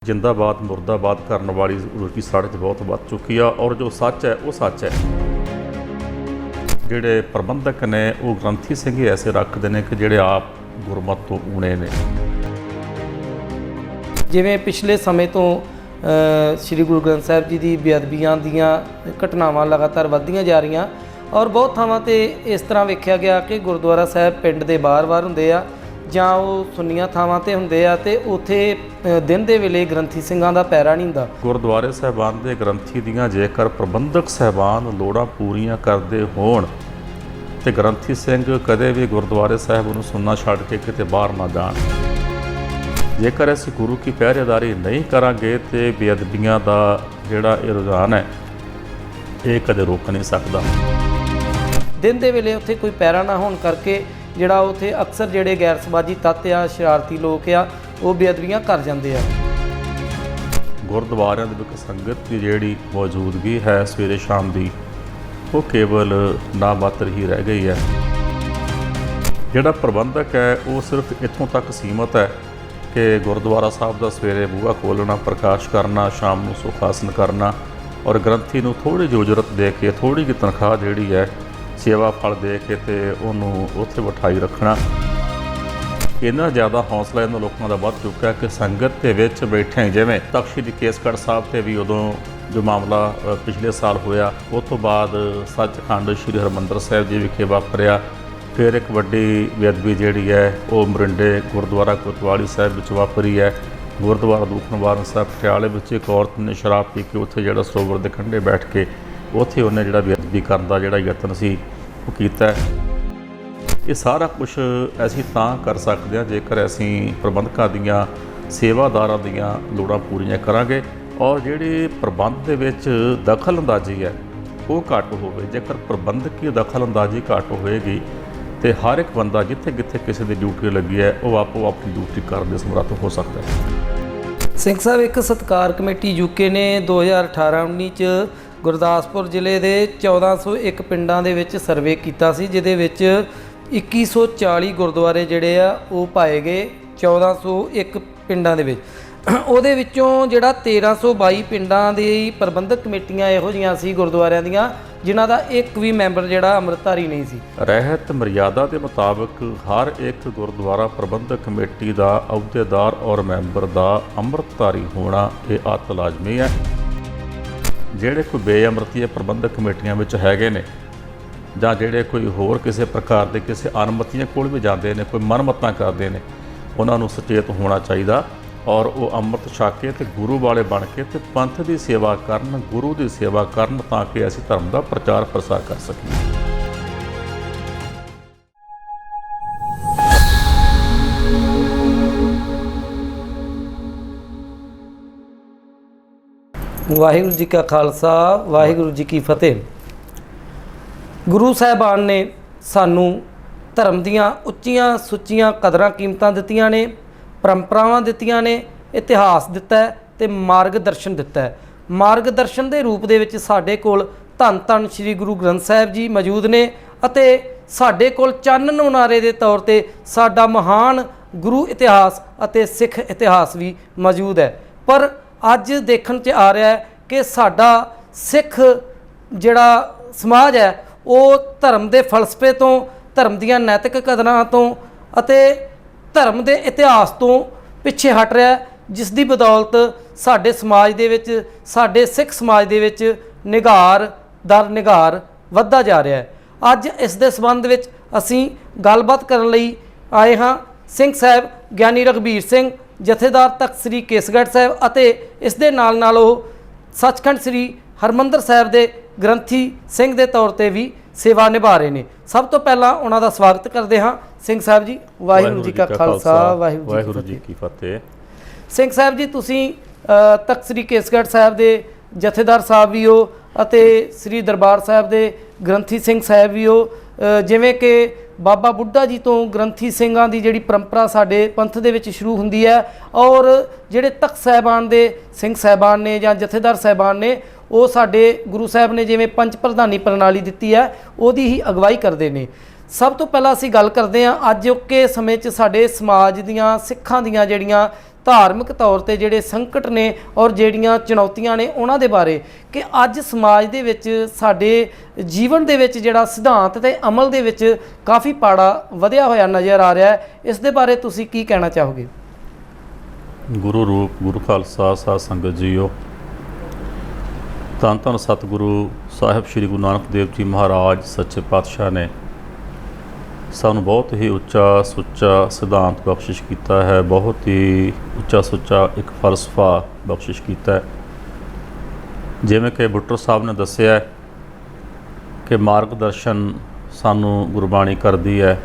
जिंदाबाद मुर्दाबाद करने वाली उनकी साढ़े बहुत बढ़ चुकी है और जो सच है वो सच है। ਜਿਹੜੇ प्रबंधक ने वो ग्रंथी सिंह ही ऐसे रखते हैं कि ਜਿਹੜੇ आप गुरमत तो ऊने ने। ਜਿਵੇਂ ਪਿਛਲੇ ਸਮੇਂ ਤੋਂ ਸ੍ਰੀ ਗੁਰੂ ਗ੍ਰੰਥ ਸਾਹਿਬ ਜੀ ਦੀ ਬੇਅਦਬੀਆਂ ਦੀਆਂ ਘਟਨਾਵਾਂ ਲਗਾਤਾਰ ਵੱਧਦੀਆਂ ਜਾ ਰਹੀਆਂ ਔਰ ਬਹੁਤ ਥਾਵਾਂ ਤੇ ਇਸ ਤਰ੍ਹਾਂ ਵੇਖਿਆ ਗਿਆ ਕਿ ਗੁਰਦੁਆਰਾ ਸਾਹਿਬ ਪਿੰਡ ਦੇ ਬਾਹਰ-ਬਾਹਰ ਹੁੰਦੇ ਆ ਜਾਂ ਉਹ ਸੁੰਨੀਆਂ ਥਾਵਾਂ ਤੇ ਹੁੰਦੇ ਆ ਤੇ ਉੱਥੇ ਦਿਨ ਦੇ ਵੇਲੇ ਗ੍ਰੰਥੀ ਸਿੰਘਾਂ ਦਾ ਪੈਰਾ ਨਹੀਂ ਹੁੰਦਾ। ਗੁਰਦੁਆਰੇ ਸਾਹਿਬਾਨ ਦੇ ਗ੍ਰੰਥੀ ਦੀਆਂ ਜੇਕਰ ਪ੍ਰਬੰਧਕ ਸਾਹਿਬਾਨ ਲੋੜਾਂ ਪੂਰੀਆਂ ਕਰਦੇ ਹੋਣ ਤੇ ਗ੍ਰੰਥੀ ਸਿੰਘ ਕਦੇ ਵੀ ਗੁਰਦੁਆਰੇ ਸਾਹਿਬ ਨੂੰ ਸੁਣਨਾ ਛੱਡ ਕੇ ਕਿਤੇ ਬਾਹਰ ਨਾ ਜਾਣ। ਜੇਕਰ ਅਸੀਂ ਗੁਰੂ ਕੀ ਪਹਿਰੇਦਾਰੀ ਨਹੀਂ ਕਰਾਂਗੇ ਤੇ ਬੇਅਦਬੀਆਂ ਦਾ ਜਿਹੜਾ ਇਹ ਰੁਝਾਨ ਹੈ ਇਹ ਕਦੇ ਰੋਕ ਨਹੀਂ ਸਕਦਾ। ਦਿਨ ਦੇ ਵੇਲੇ ਉੱਥੇ ਕੋਈ ਪੈਰਾ ਨਾ ਹੋਣ ਕਰਕੇ ਜਿਹੜਾ ਉੱਥੇ ਅਕਸਰ ਜਿਹੜੇ ਗੈਰ ਸਮਾਜੀ ਤੱਤ ਆ ਸ਼ਰਾਰਤੀ ਲੋਕ ਆ ਉਹ ਬੇਅਦਬੀਆਂ ਕਰ ਜਾਂਦੇ ਆ। ਗੁਰਦੁਆਰਿਆਂ ਦੇ ਵਿੱਚ ਸੰਗਤ ਦੀ ਜਿਹੜੀ ਮੌਜੂਦਗੀ ਹੈ ਸਵੇਰੇ ਸ਼ਾਮ ਦੀ ਉਹ ਕੇਵਲ ਨਾ ਮਾਤਰ ਹੀ ਰਹਿ ਗਈ ਹੈ। ਜਿਹੜਾ ਪ੍ਰਬੰਧਕ ਹੈ ਉਹ ਸਿਰਫ ਇੱਥੋਂ ਤੱਕ ਸੀਮਤ ਹੈ ਕਿ ਗੁਰਦੁਆਰਾ ਸਾਹਿਬ ਦਾ ਸਵੇਰੇ ਬੂਹਾ ਖੋਲ੍ਹਣਾ, ਪ੍ਰਕਾਸ਼ ਕਰਨਾ, ਸ਼ਾਮ ਨੂੰ ਸੁਖਾਸਨ ਕਰਨਾ ਔਰ ਗ੍ਰੰਥੀ ਨੂੰ ਥੋੜ੍ਹੀ ਜਿਹੀ ਉਜਰਤ ਦੇ ਕੇ ਥੋੜ੍ਹੀ ਜਿਹੀ ਤਨਖਾਹ ਜਿਹੜੀ ਹੈ ਸੇਵਾ ਫਲ ਦੇ ਕੇ ਤੇ ਉਹਨੂੰ ਉੱਥੇ ਬਿਠਾਈ ਰੱਖਣਾ। ਇੰਨਾ ਜ਼ਿਆਦਾ ਹੌਸਲਾ ਇਹਨਾਂ ਲੋਕਾਂ ਦਾ ਵੱਧ ਚੁੱਕਾ ਕਿ ਸੰਗਤ ਦੇ ਵਿੱਚ ਬੈਠੇ ਜਿਵੇਂ ਤਖ਼ਤ ਸ੍ਰੀ ਕੇਸਗੜ੍ਹ ਸਾਹਿਬ 'ਤੇ ਵੀ ਉਦੋਂ ਜੋ ਮਾਮਲਾ ਪਿਛਲੇ ਸਾਲ ਹੋਇਆ ਉਸ ਤੋਂ ਬਾਅਦ ਸੱਚਖੰਡ ਸ੍ਰੀ ਹਰਿਮੰਦਰ ਸਾਹਿਬ ਜੀ ਵਿਖੇ ਵਾਪਰਿਆ। ਫਿਰ ਇੱਕ ਵੱਡੀ ਬੇਅਦਬੀ ਜਿਹੜੀ ਹੈ ਉਹ ਮਰਿੰਡੇ ਗੁਰਦੁਆਰਾ ਕੋਤਵਾਲੀ ਸਾਹਿਬ ਵਿੱਚ ਵਾਪਰੀ ਹੈ। ਗੁਰਦੁਆਰਾ ਦੂਖ ਨਿਵਾਰਨ ਸਾਹਿਬ ਪਟਿਆਲੇ ਵਿੱਚ ਇੱਕ ਔਰਤ ਨੇ ਸ਼ਰਾਬ ਪੀ ਕੇ ਉੱਥੇ ਜਿਹੜਾ ਸਰੋਵਰ ਦੇ ਕੰਢੇ ਬੈਠ ਕੇ ਉੱਥੇ ਉਹਨੇ ਜਿਹੜਾ ਬੇਅਦਬੀ ਕਰਨ ਦਾ ਜਿਹੜਾ ਯਤਨ ਸੀ ਉਹ ਕੀਤਾ। ਇਹ ਸਾਰਾ ਕੁਝ ਅਸੀਂ ਤਾਂ ਕਰ ਸਕਦੇ ਹਾਂ ਜੇਕਰ ਅਸੀਂ ਪ੍ਰਬੰਧਕਾਂ ਦੀਆਂ ਸੇਵਾਦਾਰਾਂ ਦੀਆਂ ਲੋੜਾਂ ਪੂਰੀਆਂ ਕਰਾਂਗੇ ਔਰ ਜਿਹੜੇ ਪ੍ਰਬੰਧ ਦੇ ਵਿੱਚ ਦਖਲ ਅੰਦਾਜ਼ੀ ਹੈ ਉਹ ਘੱਟ ਹੋਵੇ। ਜੇਕਰ ਪ੍ਰਬੰਧਕੀ ਦਖਲ ਅੰਦਾਜ਼ੀ ਘੱਟ ਹੋਏਗੀ ਤੇ ਹਰ ਇੱਕ ਬੰਦਾ ਜਿੱਥੇ ਕਿੱਥੇ ਕਿਸੇ ਦੀ ਡਿਊਟੀ ਲੱਗੀ ਹੈ ਉਹ ਆਪੋ ਆਪਣੀ ਡਿਊਟੀ ਕਰਨ ਦੇ ਸਮਰੱਥ ਹੋ ਸਕਦਾ ਹੈ। ਸਿੰਘ ਸਾਹਿਬ ਇੱਕ ਸਤਿਕਾਰ ਕਮੇਟੀ ਯੂਕੇ ਨੇ 2018-19 ਚ ਗੁਰਦਾਸਪੁਰ ਜ਼ਿਲ੍ਹੇ ਦੇ 1401 ਪਿੰਡਾਂ ਦੇ ਵਿੱਚ ਸਰਵੇ ਕੀਤਾ ਸੀ ਜਿਹਦੇ ਵਿੱਚ 2140 ਗੁਰਦੁਆਰੇ ਜਿਹੜੇ ਆ ਉਹ ਪਾਏ ਗਏ 1401 ਪਿੰਡਾਂ ਦੇ ਵਿੱਚ। ਉਹਦੇ ਵਿੱਚੋਂ ਜਿਹੜਾ 1322 ਪਿੰਡਾਂ ਦੀ ਪ੍ਰਬੰਧਕ ਕਮੇਟੀਆਂ ਇਹੋ ਜਿਹੀਆਂ ਸੀ ਗੁਰਦੁਆਰਿਆਂ ਦੀਆਂ ਜਿਨ੍ਹਾਂ ਦਾ ਇੱਕ ਵੀ ਮੈਂਬਰ ਜਿਹੜਾ ਅੰਮ੍ਰਿਤਧਾਰੀ ਨਹੀਂ ਸੀ। ਰਹਿਤ ਮਰਿਆਦਾ ਦੇ ਮੁਤਾਬਕ ਹਰ ਇੱਕ ਗੁਰਦੁਆਰਾ ਪ੍ਰਬੰਧਕ ਕਮੇਟੀ ਦਾ ਅਹੁਦੇਦਾਰ ਔਰ ਮੈਂਬਰ ਦਾ ਅੰਮ੍ਰਿਤਧਾਰੀ ਹੋਣਾ ਇਹ ਅਤ ਲਾਜ਼ਮੀ ਹੈ। ਜਿਹੜੇ ਕੋਈ ਬੇਅਮਰਤੀ ਪ੍ਰਬੰਧਕ ਕਮੇਟੀਆਂ ਵਿੱਚ ਹੈਗੇ ਨੇ ਜਾਂ ਜਿਹੜੇ ਕੋਈ ਹੋਰ ਕਿਸੇ ਪ੍ਰਕਾਰ ਦੇ ਕਿਸੇ ਅਨਮਤੀਆਂ ਕੋਲ ਵੀ ਜਾਂਦੇ ਨੇ, ਕੋਈ ਮਨਮਤਾਂ ਕਰਦੇ ਨੇ, ਉਹਨਾਂ ਨੂੰ ਸੁਚੇਤ ਹੋਣਾ ਚਾਹੀਦਾ ਔਰ ਉਹ ਅੰਮ੍ਰਿਤ ਛਕ ਕੇ ਤੇ ਗੁਰੂ ਵਾਲੇ ਬਣ ਕੇ ਤੇ ਪੰਥ ਦੀ ਸੇਵਾ ਕਰਨ, ਗੁਰੂ ਦੀ ਸੇਵਾ ਕਰਨ ਤਾਂ ਕਿ ਅਸੀਂ ਧਰਮ ਦਾ ਪ੍ਰਚਾਰ ਪ੍ਰਸਾਰ ਕਰ ਸਕੀਏ। ਵਾਹਿਗੁਰੂ ਜੀ ਕਾ ਖਾਲਸਾ, ਵਾਹਿਗੁਰੂ ਜੀ ਕੀ ਫਤਿਹ। ਗੁਰੂ ਸਾਹਿਬਾਨ ਨੇ ਸਾਨੂੰ ਧਰਮ ਦੀਆਂ ਉੱਚੀਆਂ ਸੁੱਚੀਆਂ ਕਦਰਾਂ ਕੀਮਤਾਂ ਦਿੱਤੀਆਂ ਨੇ, ਪਰੰਪਰਾਵਾਂ ਦਿੱਤੀਆਂ ਨੇ, ਇਤਿਹਾਸ ਦਿੱਤਾ ਹੈ ਤੇ ਮਾਰਗਦਰਸ਼ਨ ਦਿੱਤਾ ਹੈ। ਮਾਰਗਦਰਸ਼ਨ ਦੇ ਰੂਪ ਦੇ ਵਿੱਚ ਸਾਡੇ ਕੋਲ ਧੰਨ ਧੰਨ ਸ੍ਰੀ ਗੁਰੂ ਗ੍ਰੰਥ ਸਾਹਿਬ ਜੀ ਮੌਜੂਦ ਨੇ ਅਤੇ ਸਾਡੇ ਕੋਲ ਚਾਨਣ ਮੁਨਾਰੇ ਦੇ ਤੌਰ ਤੇ ਸਾਡਾ ਮਹਾਨ ਗੁਰੂ ਇਤਿਹਾਸ ਅਤੇ ਸਿੱਖ ਇਤਿਹਾਸ ਵੀ ਮੌਜੂਦ ਹੈ। ਪਰ ਅੱਜ ਦੇਖਣ 'ਚ ਆ ਰਿਹਾ ਹੈ ਕਿ ਸਾਡਾ ਸਿੱਖ ਜਿਹੜਾ ਸਮਾਜ ਹੈ ਉਹ ਧਰਮ ਦੇ ਫਲਸਫੇ ਤੋਂ, ਧਰਮ ਦੀਆਂ ਨੈਤਿਕ ਕਦਰਾਂ ਤੋਂ ਅਤੇ ਧਰਮ ਦੇ ਇਤਿਹਾਸ ਤੋਂ ਪਿੱਛੇ ਹਟ ਰਿਹਾ ਹੈ, ਜਿਸ ਦੀ ਬਦੌਲਤ ਸਾਡੇ ਸਮਾਜ ਦੇ ਵਿੱਚ, ਸਾਡੇ ਸਿੱਖ ਸਮਾਜ ਦੇ ਵਿੱਚ ਨਿਘਾਰ ਦਰ ਨਿਘਾਰ ਵੱਧਦਾ ਜਾ ਰਿਹਾ ਹੈ। ਅੱਜ ਇਸ ਦੇ ਸੰਬੰਧ ਵਿੱਚ ਅਸੀਂ ਗੱਲਬਾਤ ਕਰਨ ਲਈ ਆਏ ਹਾਂ ਸਿੰਘ ਸਾਹਿਬ ਗਿਆਨੀ ਰਘਬੀਰ ਸਿੰਘ, ਜਥੇਦਾਰ ਤਖ਼ਤ ਸ੍ਰੀ ਕੇਸਗੜ੍ਹ ਸਾਹਿਬ ਅਤੇ ਇਸ ਦੇ ਨਾਲ ਨਾਲ ਉਹ ਸੱਚਖੰਡ ਸ੍ਰੀ ਹਰਿਮੰਦਰ ਸਾਹਿਬ ਦੇ ਗ੍ਰੰਥੀ ਸਿੰਘ ਦੇ ਤੌਰ ਤੇ ਵੀ ਸੇਵਾ ਨਿਭਾ ਰਹੇ ਨੇ। ਸਭ ਤੋਂ ਪਹਿਲਾਂ ਉਹਨਾਂ ਦਾ ਸਵਾਗਤ ਕਰਦੇ ਹਾਂ। ਸਿੰਘ ਸਾਹਿਬ ਜੀ, ਵਾਹਿਗੁਰੂ ਜੀ ਕਾ ਖਾਲਸਾ, ਵਾਹਿਗੁਰੂ ਜੀ ਕੀ ਫਤਿਹ। ਸਿੰਘ ਸਾਹਿਬ ਜੀ, ਤੁਸੀਂ ਤਖ਼ਤ ਸ੍ਰੀ ਕੇਸਗੜ੍ਹ ਸਾਹਿਬ ਦੇ ਜਥੇਦਾਰ ਸਾਹਿਬ ਵੀ ਹੋ ਅਤੇ ਸ੍ਰੀ ਦਰਬਾਰ ਸਾਹਿਬ ਦੇ ਗ੍ਰੰਥੀ ਸਿੰਘ ਸਾਹਿਬ ਵੀ ਹੋ। ਜਿਵੇਂ ਕਿ ਬਾਬਾ ਬੁੱਢਾ ਜੀ ਤੋਂ ਗ੍ਰੰਥੀ ਸਿੰਘਾਂ ਦੀ ਜਿਹੜੀ ਪਰੰਪਰਾ ਸਾਡੇ ਪੰਥ ਦੇ ਵਿੱਚ ਸ਼ੁਰੂ ਹੁੰਦੀ ਹੈ ਔਰ ਜਿਹੜੇ ਤਖ਼ਤ ਸਾਹਿਬਾਨ ਦੇ ਸਿੰਘ ਸਾਹਿਬਾਨ ਨੇ ਜਾਂ ਜਥੇਦਾਰ ਸਾਹਿਬਾਨ ਨੇ ਉਹ ਸਾਡੇ ਗੁਰੂ ਸਾਹਿਬ ਨੇ ਜਿਵੇਂ ਪੰਜ ਪ੍ਰਧਾਨੀ ਪ੍ਰਣਾਲੀ ਦਿੱਤੀ ਹੈ ਉਹਦੀ ਹੀ ਅਗਵਾਈ ਕਰਦੇ ਨੇ। ਸਭ ਤੋਂ ਪਹਿਲਾਂ ਅਸੀਂ ਗੱਲ ਕਰਦੇ ਹਾਂ ਅੱਜ ਕੇ ਸਮੇਂ 'ਚ ਸਾਡੇ ਸਮਾਜ ਦੀਆਂ ਸਿੱਖਾਂ ਦੀਆਂ ਜਿਹੜੀਆਂ ਧਾਰਮਿਕ ਤੌਰ ਤੇ ਜਿਹੜੇ ਸੰਕਟ ਨੇ ਔਰ ਜਿਹੜੀਆਂ ਚੁਣੌਤੀਆਂ ਨੇ ਉਹਨਾਂ ਦੇ ਬਾਰੇ ਕਿ ਅੱਜ ਸਮਾਜ ਦੇ ਵਿੱਚ ਸਾਡੇ ਜੀਵਨ ਦੇ ਵਿੱਚ ਜਿਹੜਾ ਸਿਧਾਂਤ ਤੇ ਅਮਲ ਦੇ ਵਿੱਚ ਕਾਫੀ ਪਾੜਾ ਵਧਿਆ ਹੋਇਆ ਨਜ਼ਰ ਆ ਰਿਹਾ ਹੈ, ਇਸ ਦੇ ਬਾਰੇ ਤੁਸੀਂ ਕੀ ਕਹਿਣਾ ਚਾਹੋਗੇ? ਗੁਰੂ ਰੂਪ ਗੁਰੂ ਖਾਲਸਾ ਸਾਧ ਸੰਗਤ ਜੀਓ, ਧੰਨ ਧੰਨ ਸਤਿਗੁਰੂ ਸਾਹਿਬ ਸ੍ਰੀ ਗੁਰੂ ਨਾਨਕ ਦੇਵ ਜੀ ਮਹਾਰਾਜ ਸੱਚੇ ਪਾਤਸ਼ਾਹ ਨੇ ਸਾਨੂੰ ਬਹੁਤ ਹੀ ਉੱਚਾ ਸੁੱਚਾ ਸਿਧਾਂਤ ਬਖਸ਼ਿਸ਼ ਕੀਤਾ ਹੈ, ਬਹੁਤ ਹੀ ਉੱਚਾ ਸੁੱਚਾ ਇੱਕ ਫਲਸਫਾ ਬਖਸ਼ਿਸ਼ ਕੀਤਾ ਹੈ। ਜਿਵੇਂ ਕਿ ਬੁੱਟਰ ਸਾਹਿਬ ਨੇ ਦੱਸਿਆ ਕਿ ਮਾਰਗਦਰਸ਼ਨ ਸਾਨੂੰ ਗੁਰਬਾਣੀ ਕਰਦੀ ਹੈ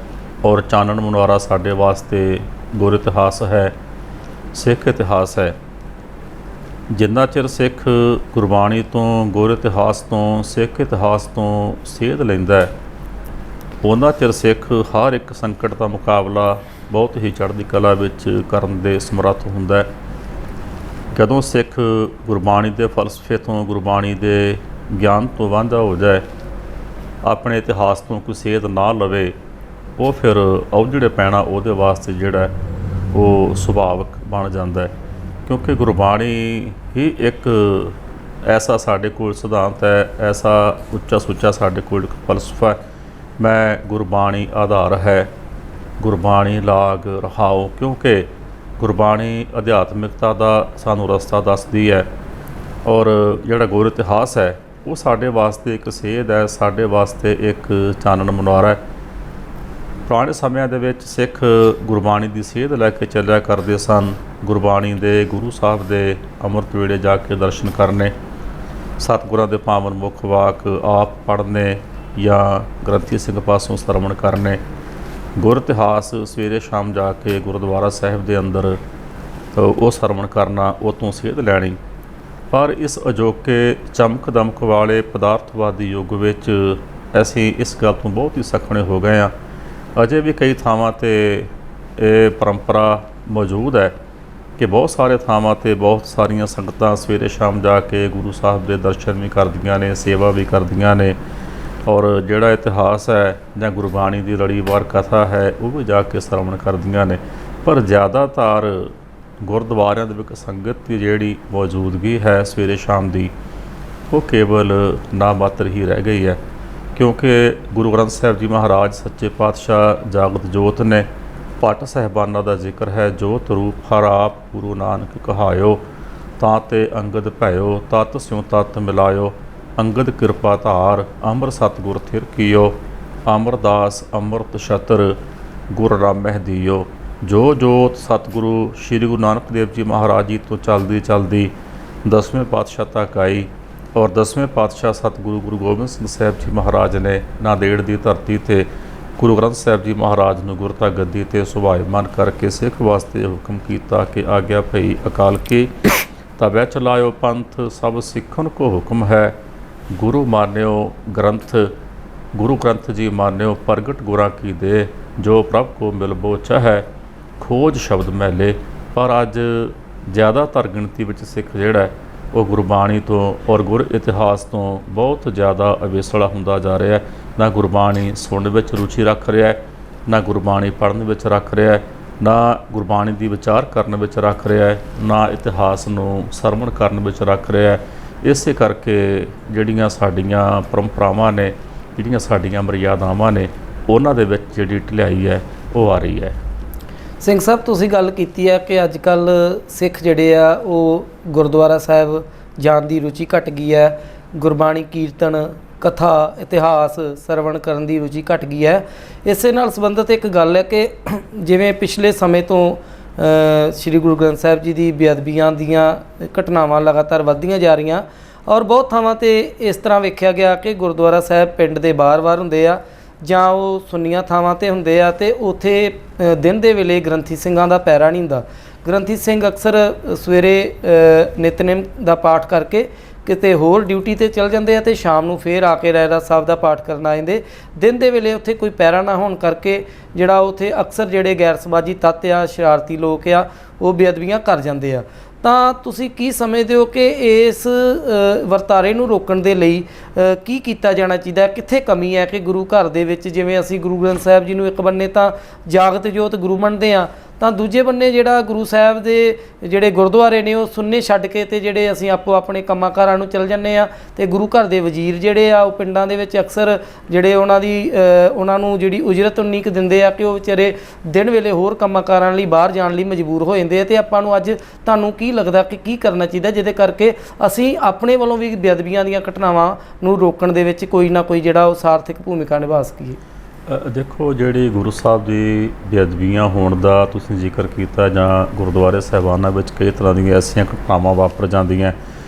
ਔਰ ਚਾਨਣ ਮੁਨਾਰਾ ਸਾਡੇ ਵਾਸਤੇ ਗੁਰ ਇਤਿਹਾਸ ਹੈ, ਸਿੱਖ ਇਤਿਹਾਸ ਹੈ। ਜਿੰਨਾ ਚਿਰ ਸਿੱਖ ਗੁਰਬਾਣੀ ਤੋਂ, ਗੁਰ ਇਤਿਹਾਸ ਤੋਂ, ਸਿੱਖ ਇਤਿਹਾਸ ਤੋਂ ਸੇਧ ਲੈਂਦਾ ਹੈ, ਉਹਨਾਂ ਚਿਰ ਸਿੱਖ ਹਰ ਇੱਕ ਸੰਕਟ ਦਾ ਮੁਕਾਬਲਾ ਬਹੁਤ ਹੀ ਚੜ੍ਹਦੀ ਕਲਾ ਵਿੱਚ ਕਰਨ ਦੇ ਸਮਰੱਥ ਹੁੰਦਾ ਹੈ। ਜਦੋਂ ਸਿੱਖ ਗੁਰਬਾਣੀ ਦੇ ਫਲਸਫੇ ਤੋਂ, ਗੁਰਬਾਣੀ ਦੇ ਗਿਆਨ ਤੋਂ ਵਾਂਝਾ ਹੋ ਜਾਏ, ਆਪਣੇ ਇਤਿਹਾਸ ਤੋਂ ਕੋਈ ਸੇਧ ਨਾ ਲਵੇ, ਉਹ ਫਿਰ ਔਜੜੇ ਪੈਣਾ ਉਹਦੇ ਵਾਸਤੇ ਜਿਹੜਾ ਉਹ ਸੁਭਾਵਿਕ ਬਣ ਜਾਂਦਾ ਹੈ। ਕਿਉਂਕਿ ਗੁਰਬਾਣੀ ਹੀ ਇੱਕ ਐਸਾ ਸਾਡੇ ਕੋਲ ਸਿਧਾਂਤ ਹੈ, ਐਸਾ ਉੱਚਾ ਸੁੱਚਾ ਸਾਡੇ ਕੋਲ ਇੱਕ ਫਲਸਫਾ ਹੈ। ਮੈਂ ਗੁਰਬਾਣੀ ਆਧਾਰ ਹੈ, ਗੁਰਬਾਣੀ ਲਾਗ ਰਹਾਓ, ਕਿਉਂਕਿ ਗੁਰਬਾਣੀ ਅਧਿਆਤਮਿਕਤਾ ਦਾ ਸਾਨੂੰ ਰਸਤਾ ਦੱਸਦੀ ਹੈ ਔਰ ਜਿਹੜਾ ਗੁਰ ਇਤਿਹਾਸ ਹੈ ਉਹ ਸਾਡੇ ਵਾਸਤੇ ਇੱਕ ਸੇਧ ਹੈ, ਸਾਡੇ ਵਾਸਤੇ ਇੱਕ ਚਾਨਣ ਮੁਨਾਰਾ ਹੈ। ਪੁਰਾਣੇ ਸਮਿਆਂ ਦੇ ਵਿੱਚ ਸਿੱਖ ਗੁਰਬਾਣੀ ਦੀ ਸੇਧ ਲੈ ਕੇ ਚੱਲਿਆ ਕਰਦੇ ਸਨ। ਗੁਰਬਾਣੀ ਦੇ ਗੁਰੂ ਸਾਹਿਬ ਦੇ ਅੰਮ੍ਰਿਤ ਵੇਲੇ ਜਾ ਕੇ ਦਰਸ਼ਨ ਕਰਨੇ, ਸਤਿਗੁਰਾਂ ਦੇ ਪਾਵਨ ਮੁੱਖ ਵਾਕ ਆਪ ਪੜ੍ਹਨੇ ਜਾਂ ਗ੍ਰੰਥੀ ਸਿੰਘ ਪਾਸੋਂ ਸਰਵਣ ਕਰਨੇ, ਗੁਰ ਇਤਿਹਾਸ ਸਵੇਰੇ ਸ਼ਾਮ ਜਾ ਕੇ ਗੁਰਦੁਆਰਾ ਸਾਹਿਬ ਦੇ ਅੰਦਰ ਉਹ ਸਰਵਣ ਕਰਨਾ, ਉਹ ਤੋਂ ਸੇਧ ਲੈਣੀ। ਪਰ ਇਸ ਅਜੋਕੇ ਚਮਕ ਦਮਕ ਵਾਲੇ ਪਦਾਰਥਵਾਦੀ ਯੁੱਗ ਵਿੱਚ ਅਸੀਂ ਇਸ ਗੱਲ ਤੋਂ ਬਹੁਤ ਹੀ ਸੱਖਣੇ ਹੋ ਗਏ ਹਾਂ। ਅਜੇ ਵੀ ਕਈ ਥਾਵਾਂ 'ਤੇ ਇਹ ਪਰੰਪਰਾ ਮੌਜੂਦ ਹੈ ਕਿ ਬਹੁਤ ਸਾਰੇ ਥਾਵਾਂ 'ਤੇ ਬਹੁਤ ਸਾਰੀਆਂ ਸੰਗਤਾਂ ਸਵੇਰੇ ਸ਼ਾਮ ਜਾ ਕੇ ਗੁਰੂ ਸਾਹਿਬ ਦੇ ਦਰਸ਼ਨ ਵੀ ਕਰਦੀਆਂ ਨੇ, ਸੇਵਾ ਵੀ ਕਰਦੀਆਂ ਨੇ ਔਰ ਜਿਹੜਾ ਇਤਿਹਾਸ ਹੈ ਜਾਂ ਗੁਰਬਾਣੀ ਦੀ ਲੜੀਵਾਰ ਕਥਾ ਹੈ ਉਹ ਵੀ ਜਾ ਕੇ ਸਰਵਣ ਕਰਦੀਆਂ ਨੇ। ਪਰ ਜ਼ਿਆਦਾਤਰ ਗੁਰਦੁਆਰਿਆਂ ਦੇ ਵਿੱਚ ਸੰਗਤ ਦੀ ਜਿਹੜੀ ਮੌਜੂਦਗੀ ਹੈ ਸਵੇਰੇ ਸ਼ਾਮ ਦੀ, ਉਹ ਕੇਵਲ ਨਾ ਮਾਤਰ ਹੀ ਰਹਿ ਗਈ ਹੈ। ਕਿਉਂਕਿ ਗੁਰੂ ਗ੍ਰੰਥ ਸਾਹਿਬ ਜੀ ਮਹਾਰਾਜ ਸੱਚੇ ਪਾਤਸ਼ਾਹ ਜਾਗਤ ਜੋਤ ਨੇ, ਭੱਟ ਸਾਹਿਬਾਨਾਂ ਦਾ ਜ਼ਿਕਰ ਹੈ, ਜੋਤ ਰੂਪ ਹਰ ਆਪ ਗੁਰੂ ਨਾਨਕ ਕਹਾਇਓ, ਤਾਂ ਤੇ ਅੰਗਦ ਭਇਓ, ਤਤ ਸਿਉ ਤਤ ਮਿਲਾਇਓ, ਅੰਗਦ ਕਿਰਪਾ ਧਾਰ, ਅੰਮ੍ਰਿਤ ਸਤਿਗੁਰ ਥਿਰ ਕੀਓ, ਅਮਰਦਾਸ ਅੰਮ੍ਰਿਤ ਛਤਰ ਗੁਰ ਰਾਮਹਿ ਦੀਓ। ਜੋ ਜੋਤ ਸਤਿਗੁਰੂ ਸ਼੍ਰੀ ਗੁਰੂ ਨਾਨਕ ਦੇਵ ਜੀ ਮਹਾਰਾਜ ਜੀ ਤੋਂ ਚਲਦੀ ਚਲਦੀ 10ਵੇਂ ਪਾਤਸ਼ਾਹ ਤੱਕ ਆਈ ਔਰ 10ਵੇਂ ਪਾਤਸ਼ਾਹ ਸਤਿਗੁਰੂ ਗੁਰੂ ਗੋਬਿੰਦ ਸਿੰਘ ਸਾਹਿਬ ਜੀ ਮਹਾਰਾਜ ਨੇ ਨਾਂਦੇੜ ਦੀ ਧਰਤੀ 'ਤੇ ਗੁਰੂ ਗ੍ਰੰਥ ਸਾਹਿਬ ਜੀ ਮਹਾਰਾਜ ਨੂੰ ਗੁਰਤਾ ਗੱਦੀ 'ਤੇ ਸੁਭਾਇਮਾਨ ਕਰਕੇ ਸਿੱਖ ਵਾਸਤੇ ਹੁਕਮ ਕੀਤਾ ਕਿ ਆਗਿਆ ਭਈ ਅਕਾਲ ਕੀ, ਤਬੈ ਚਲਾਇਓ ਪੰਥ, ਸਭ ਸਿੱਖਣ ਕੋ ਹੁਕਮ ਹੈ, ਗੁਰੂ ਮਾਨਿਓ ਗ੍ਰੰਥ, ਗੁਰੂ ਗ੍ਰੰਥ ਜੀ ਮਾਨਿਓ ਪ੍ਰਗਟ ਗੁਰਾਂ ਕੀ ਦੇ, ਜੋ ਪ੍ਰਭ ਕੋ ਮਿਲਬੋ ਚਾਹੈ ਖੋਜ ਸ਼ਬਦ ਮਹਿਲੇ। ਪਰ ਅੱਜ ਜ਼ਿਆਦਾਤਰ ਗਿਣਤੀ ਵਿੱਚ ਸਿੱਖ ਜਿਹੜਾ ਉਹ ਗੁਰਬਾਣੀ ਤੋਂ ਔਰ ਗੁਰ ਇਤਿਹਾਸ ਤੋਂ ਬਹੁਤ ਜ਼ਿਆਦਾ ਅਵੇਸਲਾ ਹੁੰਦਾ ਜਾ ਰਿਹਾ ਹੈ। ਨਾ ਗੁਰਬਾਣੀ ਸੁਣਨ ਵਿੱਚ ਰੁਚੀ ਰੱਖ ਰਿਹਾ ਹੈ, ਨਾ ਗੁਰਬਾਣੀ ਪੜ੍ਹਨ ਵਿੱਚ ਰੱਖ ਰਿਹਾ ਹੈ, ਨਾ ਗੁਰਬਾਣੀ ਦੀ ਵਿਚਾਰ ਕਰਨ ਵਿੱਚ ਰੱਖ ਰਿਹਾ ਹੈ, ਨਾ ਇਤਿਹਾਸ ਨੂੰ ਸਰਵਣ ਕਰਨ ਵਿੱਚ ਰੱਖ ਰਿਹਾ ਹੈ। ਇਸੇ ਕਰਕੇ ਜਿਹੜੀਆਂ ਸਾਡੀਆਂ ਪਰੰਪਰਾਵਾਂ ਨੇ, ਜਿਹੜੀਆਂ ਸਾਡੀਆਂ ਮਰਿਆਦਾਵਾਂ ਨੇ, ਉਹਨਾਂ ਦੇ ਵਿੱਚ ਜਿਹੜੀ ਢਿਲਾਈ ਹੈ ਉਹ ਆ ਰਹੀ ਹੈ। ਸਿੰਘ ਸਾਹਿਬ, ਤੁਸੀਂ ਗੱਲ ਕੀਤੀ ਹੈ ਕਿ ਅੱਜ ਕੱਲ੍ਹ ਸਿੱਖ ਜਿਹੜੇ ਆ ਉਹ ਗੁਰਦੁਆਰਾ ਸਾਹਿਬ ਜਾਣ ਦੀ ਰੁਚੀ ਘਟ ਗਈ ਹੈ, ਗੁਰਬਾਣੀ ਕੀਰਤਨ ਕਥਾ ਇਤਿਹਾਸ ਸਰਵਣ ਕਰਨ ਦੀ ਰੁਚੀ ਘਟ ਗਈ ਹੈ। ਇਸੇ ਨਾਲ ਸੰਬੰਧਿਤ ਇੱਕ ਗੱਲ ਹੈ ਕਿ ਜਿਵੇਂ ਪਿਛਲੇ ਸਮੇਂ ਤੋਂ ਸ੍ਰੀ ਗੁਰੂ ਗ੍ਰੰਥ ਸਾਹਿਬ ਜੀ ਦੀ ਬੇਅਦਬੀਆਂ ਦੀਆਂ ਘਟਨਾਵਾਂ ਲਗਾਤਾਰ ਵੱਧਦੀਆਂ ਜਾ ਰਹੀਆਂ ਔਰ ਬਹੁਤ ਥਾਵਾਂ 'ਤੇ ਇਸ ਤਰ੍ਹਾਂ ਵੇਖਿਆ ਗਿਆ ਕਿ ਗੁਰਦੁਆਰਾ ਸਾਹਿਬ ਪਿੰਡ ਦੇ ਬਾਹਰ-ਬਾਹਰ ਹੁੰਦੇ ਆ ਜਾਂ ਉਹ ਸੁੰਨੀਆਂ ਥਾਵਾਂ 'ਤੇ ਹੁੰਦੇ ਆ ਅਤੇ ਉੱਥੇ ਦਿਨ ਦੇ ਵੇਲੇ ਗ੍ਰੰਥੀ ਸਿੰਘਾਂ ਦਾ ਪਹਿਰਾ ਨਹੀਂ ਹੁੰਦਾ। ਗ੍ਰੰਥੀ ਸਿੰਘ ਅਕਸਰ ਸਵੇਰੇ ਨਿਤਨੇਮ ਦਾ ਪਾਠ ਕਰਕੇ ਕਿਤੇ ਹੋਰ ਡਿਊਟੀ 'ਤੇ ਚਲ ਜਾਂਦੇ ਆ ਅਤੇ ਸ਼ਾਮ ਨੂੰ ਫੇਰ ਆ ਕੇ ਰਹਿਰਾਸ ਸਾਹਿਬ ਦਾ ਪਾਠ ਕਰਨ ਆ ਜਾਂਦੇ। ਦਿਨ ਦੇ ਵੇਲੇ ਉੱਥੇ ਕੋਈ ਪਹਿਰਾ ਨਾ ਹੋਣ ਕਰਕੇ ਜਿਹੜਾ ਉੱਥੇ ਅਕਸਰ ਜਿਹੜੇ ਗੈਰ ਸਮਾਜੀ ਤੱਤ ਆ, ਸ਼ਰਾਰਤੀ ਲੋਕ ਆ, ਉਹ ਬੇਅਦਬੀਆਂ ਕਰ ਜਾਂਦੇ ਆ। ਤਾਂ ਤੁਸੀਂ ਕੀ ਸਮਝਦੇ ਹੋ ਕਿ ਇਸ ਵਰਤਾਰੇ ਨੂੰ ਰੋਕਣ ਦੇ ਲਈ ਕੀ ਕੀਤਾ ਜਾਣਾ ਚਾਹੀਦਾ? ਕਿੱਥੇ ਕਮੀ ਹੈ ਕਿ ਗੁਰੂ ਘਰ ਦੇ ਵਿੱਚ ਜਿਵੇਂ ਅਸੀਂ ਗੁਰੂ ਗ੍ਰੰਥ ਸਾਹਿਬ ਜੀ ਨੂੰ ਇੱਕ ਬੰਨੇ ਤਾਂ ਜਾਗਤ ਜੋਤ ਗੁਰੂ ਮੰਨਦੇ ਹਾਂ ਤਾਂ ਦੂਜੇ ਬੰਨੇ ਜਿਹੜਾ ਗੁਰੂ ਸਾਹਿਬ ਦੇ ਜਿਹੜੇ ਗੁਰਦੁਆਰੇ ਨੇ ਉਹ ਸੁੰਨੇ ਛੱਡ ਕੇ ਤੇ ਜਿਹੜੇ ਅਸੀਂ ਆਪੋ ਆਪਣੇ ਕੰਮਾਂ ਕਾਰਾਂ ਨੂੰ ਚੱਲ ਜੰਨੇ ਆ ਤੇ ਗੁਰੂ ਘਰ ਦੇ ਵਜ਼ੀਰ ਜਿਹੜੇ ਆ ਉਹ ਪਿੰਡਾਂ ਦੇ ਵਿੱਚ ਅਕਸਰ ਜਿਹੜੇ ਉਹਨਾਂ ਨੂੰ ਜਿਹੜੀ ਉਜਰਤ ਉਨੀ ਕੁ ਦਿੰਦੇ ਆ ਕਿ ਉਹ ਵਿਚਾਰੇ ਦਿਨ ਵੇਲੇ ਹੋਰ ਕੰਮਾਂ ਕਾਰਾਂ ਲਈ ਬਾਹਰ ਜਾਣ ਲਈ ਮਜਬੂਰ ਹੋ ਜਾਂਦੇ ਆ। ਤੇ ਆਪਾਂ ਨੂੰ ਅੱਜ ਤੁਹਾਨੂੰ ਕੀ ਲੱਗਦਾ ਕਿ ਕੀ ਕਰਨਾ ਚਾਹੀਦਾ ਜਿਹਦੇ ਕਰਕੇ ਅਸੀਂ ਆਪਣੇ ਵੱਲੋਂ ਵੀ ਬੇਅਦਬੀਆਂ ਦੀਆਂ ਘਟਨਾਵਾਂ ਨੂੰ ਰੋਕਣ ਦੇ ਵਿੱਚ ਕੋਈ ਨਾ ਕੋਈ ਜਿਹੜਾ ਉਹ ਸਾਰਥਕ ਭੂਮਿਕਾ ਨਿਭਾ ਸਕੀਏ? ਦੇਖੋ, ਜਿਹੜੀ ਗੁਰੂ ਸਾਹਿਬ ਦੀ ਬੇਅਦਬੀਆਂ ਹੋਣ ਦਾ ਤੁਸੀਂ ਜ਼ਿਕਰ ਕੀਤਾ ਜਾਂ ਗੁਰਦੁਆਰੇ ਸਾਹਿਬਾਨਾਂ ਵਿੱਚ ਕਈ ਤਰ੍ਹਾਂ ਦੀਆਂ ਐਸੀਆਂ ਘਟਨਾਵਾਂ ਵਾਪਰ ਜਾਂਦੀਆਂ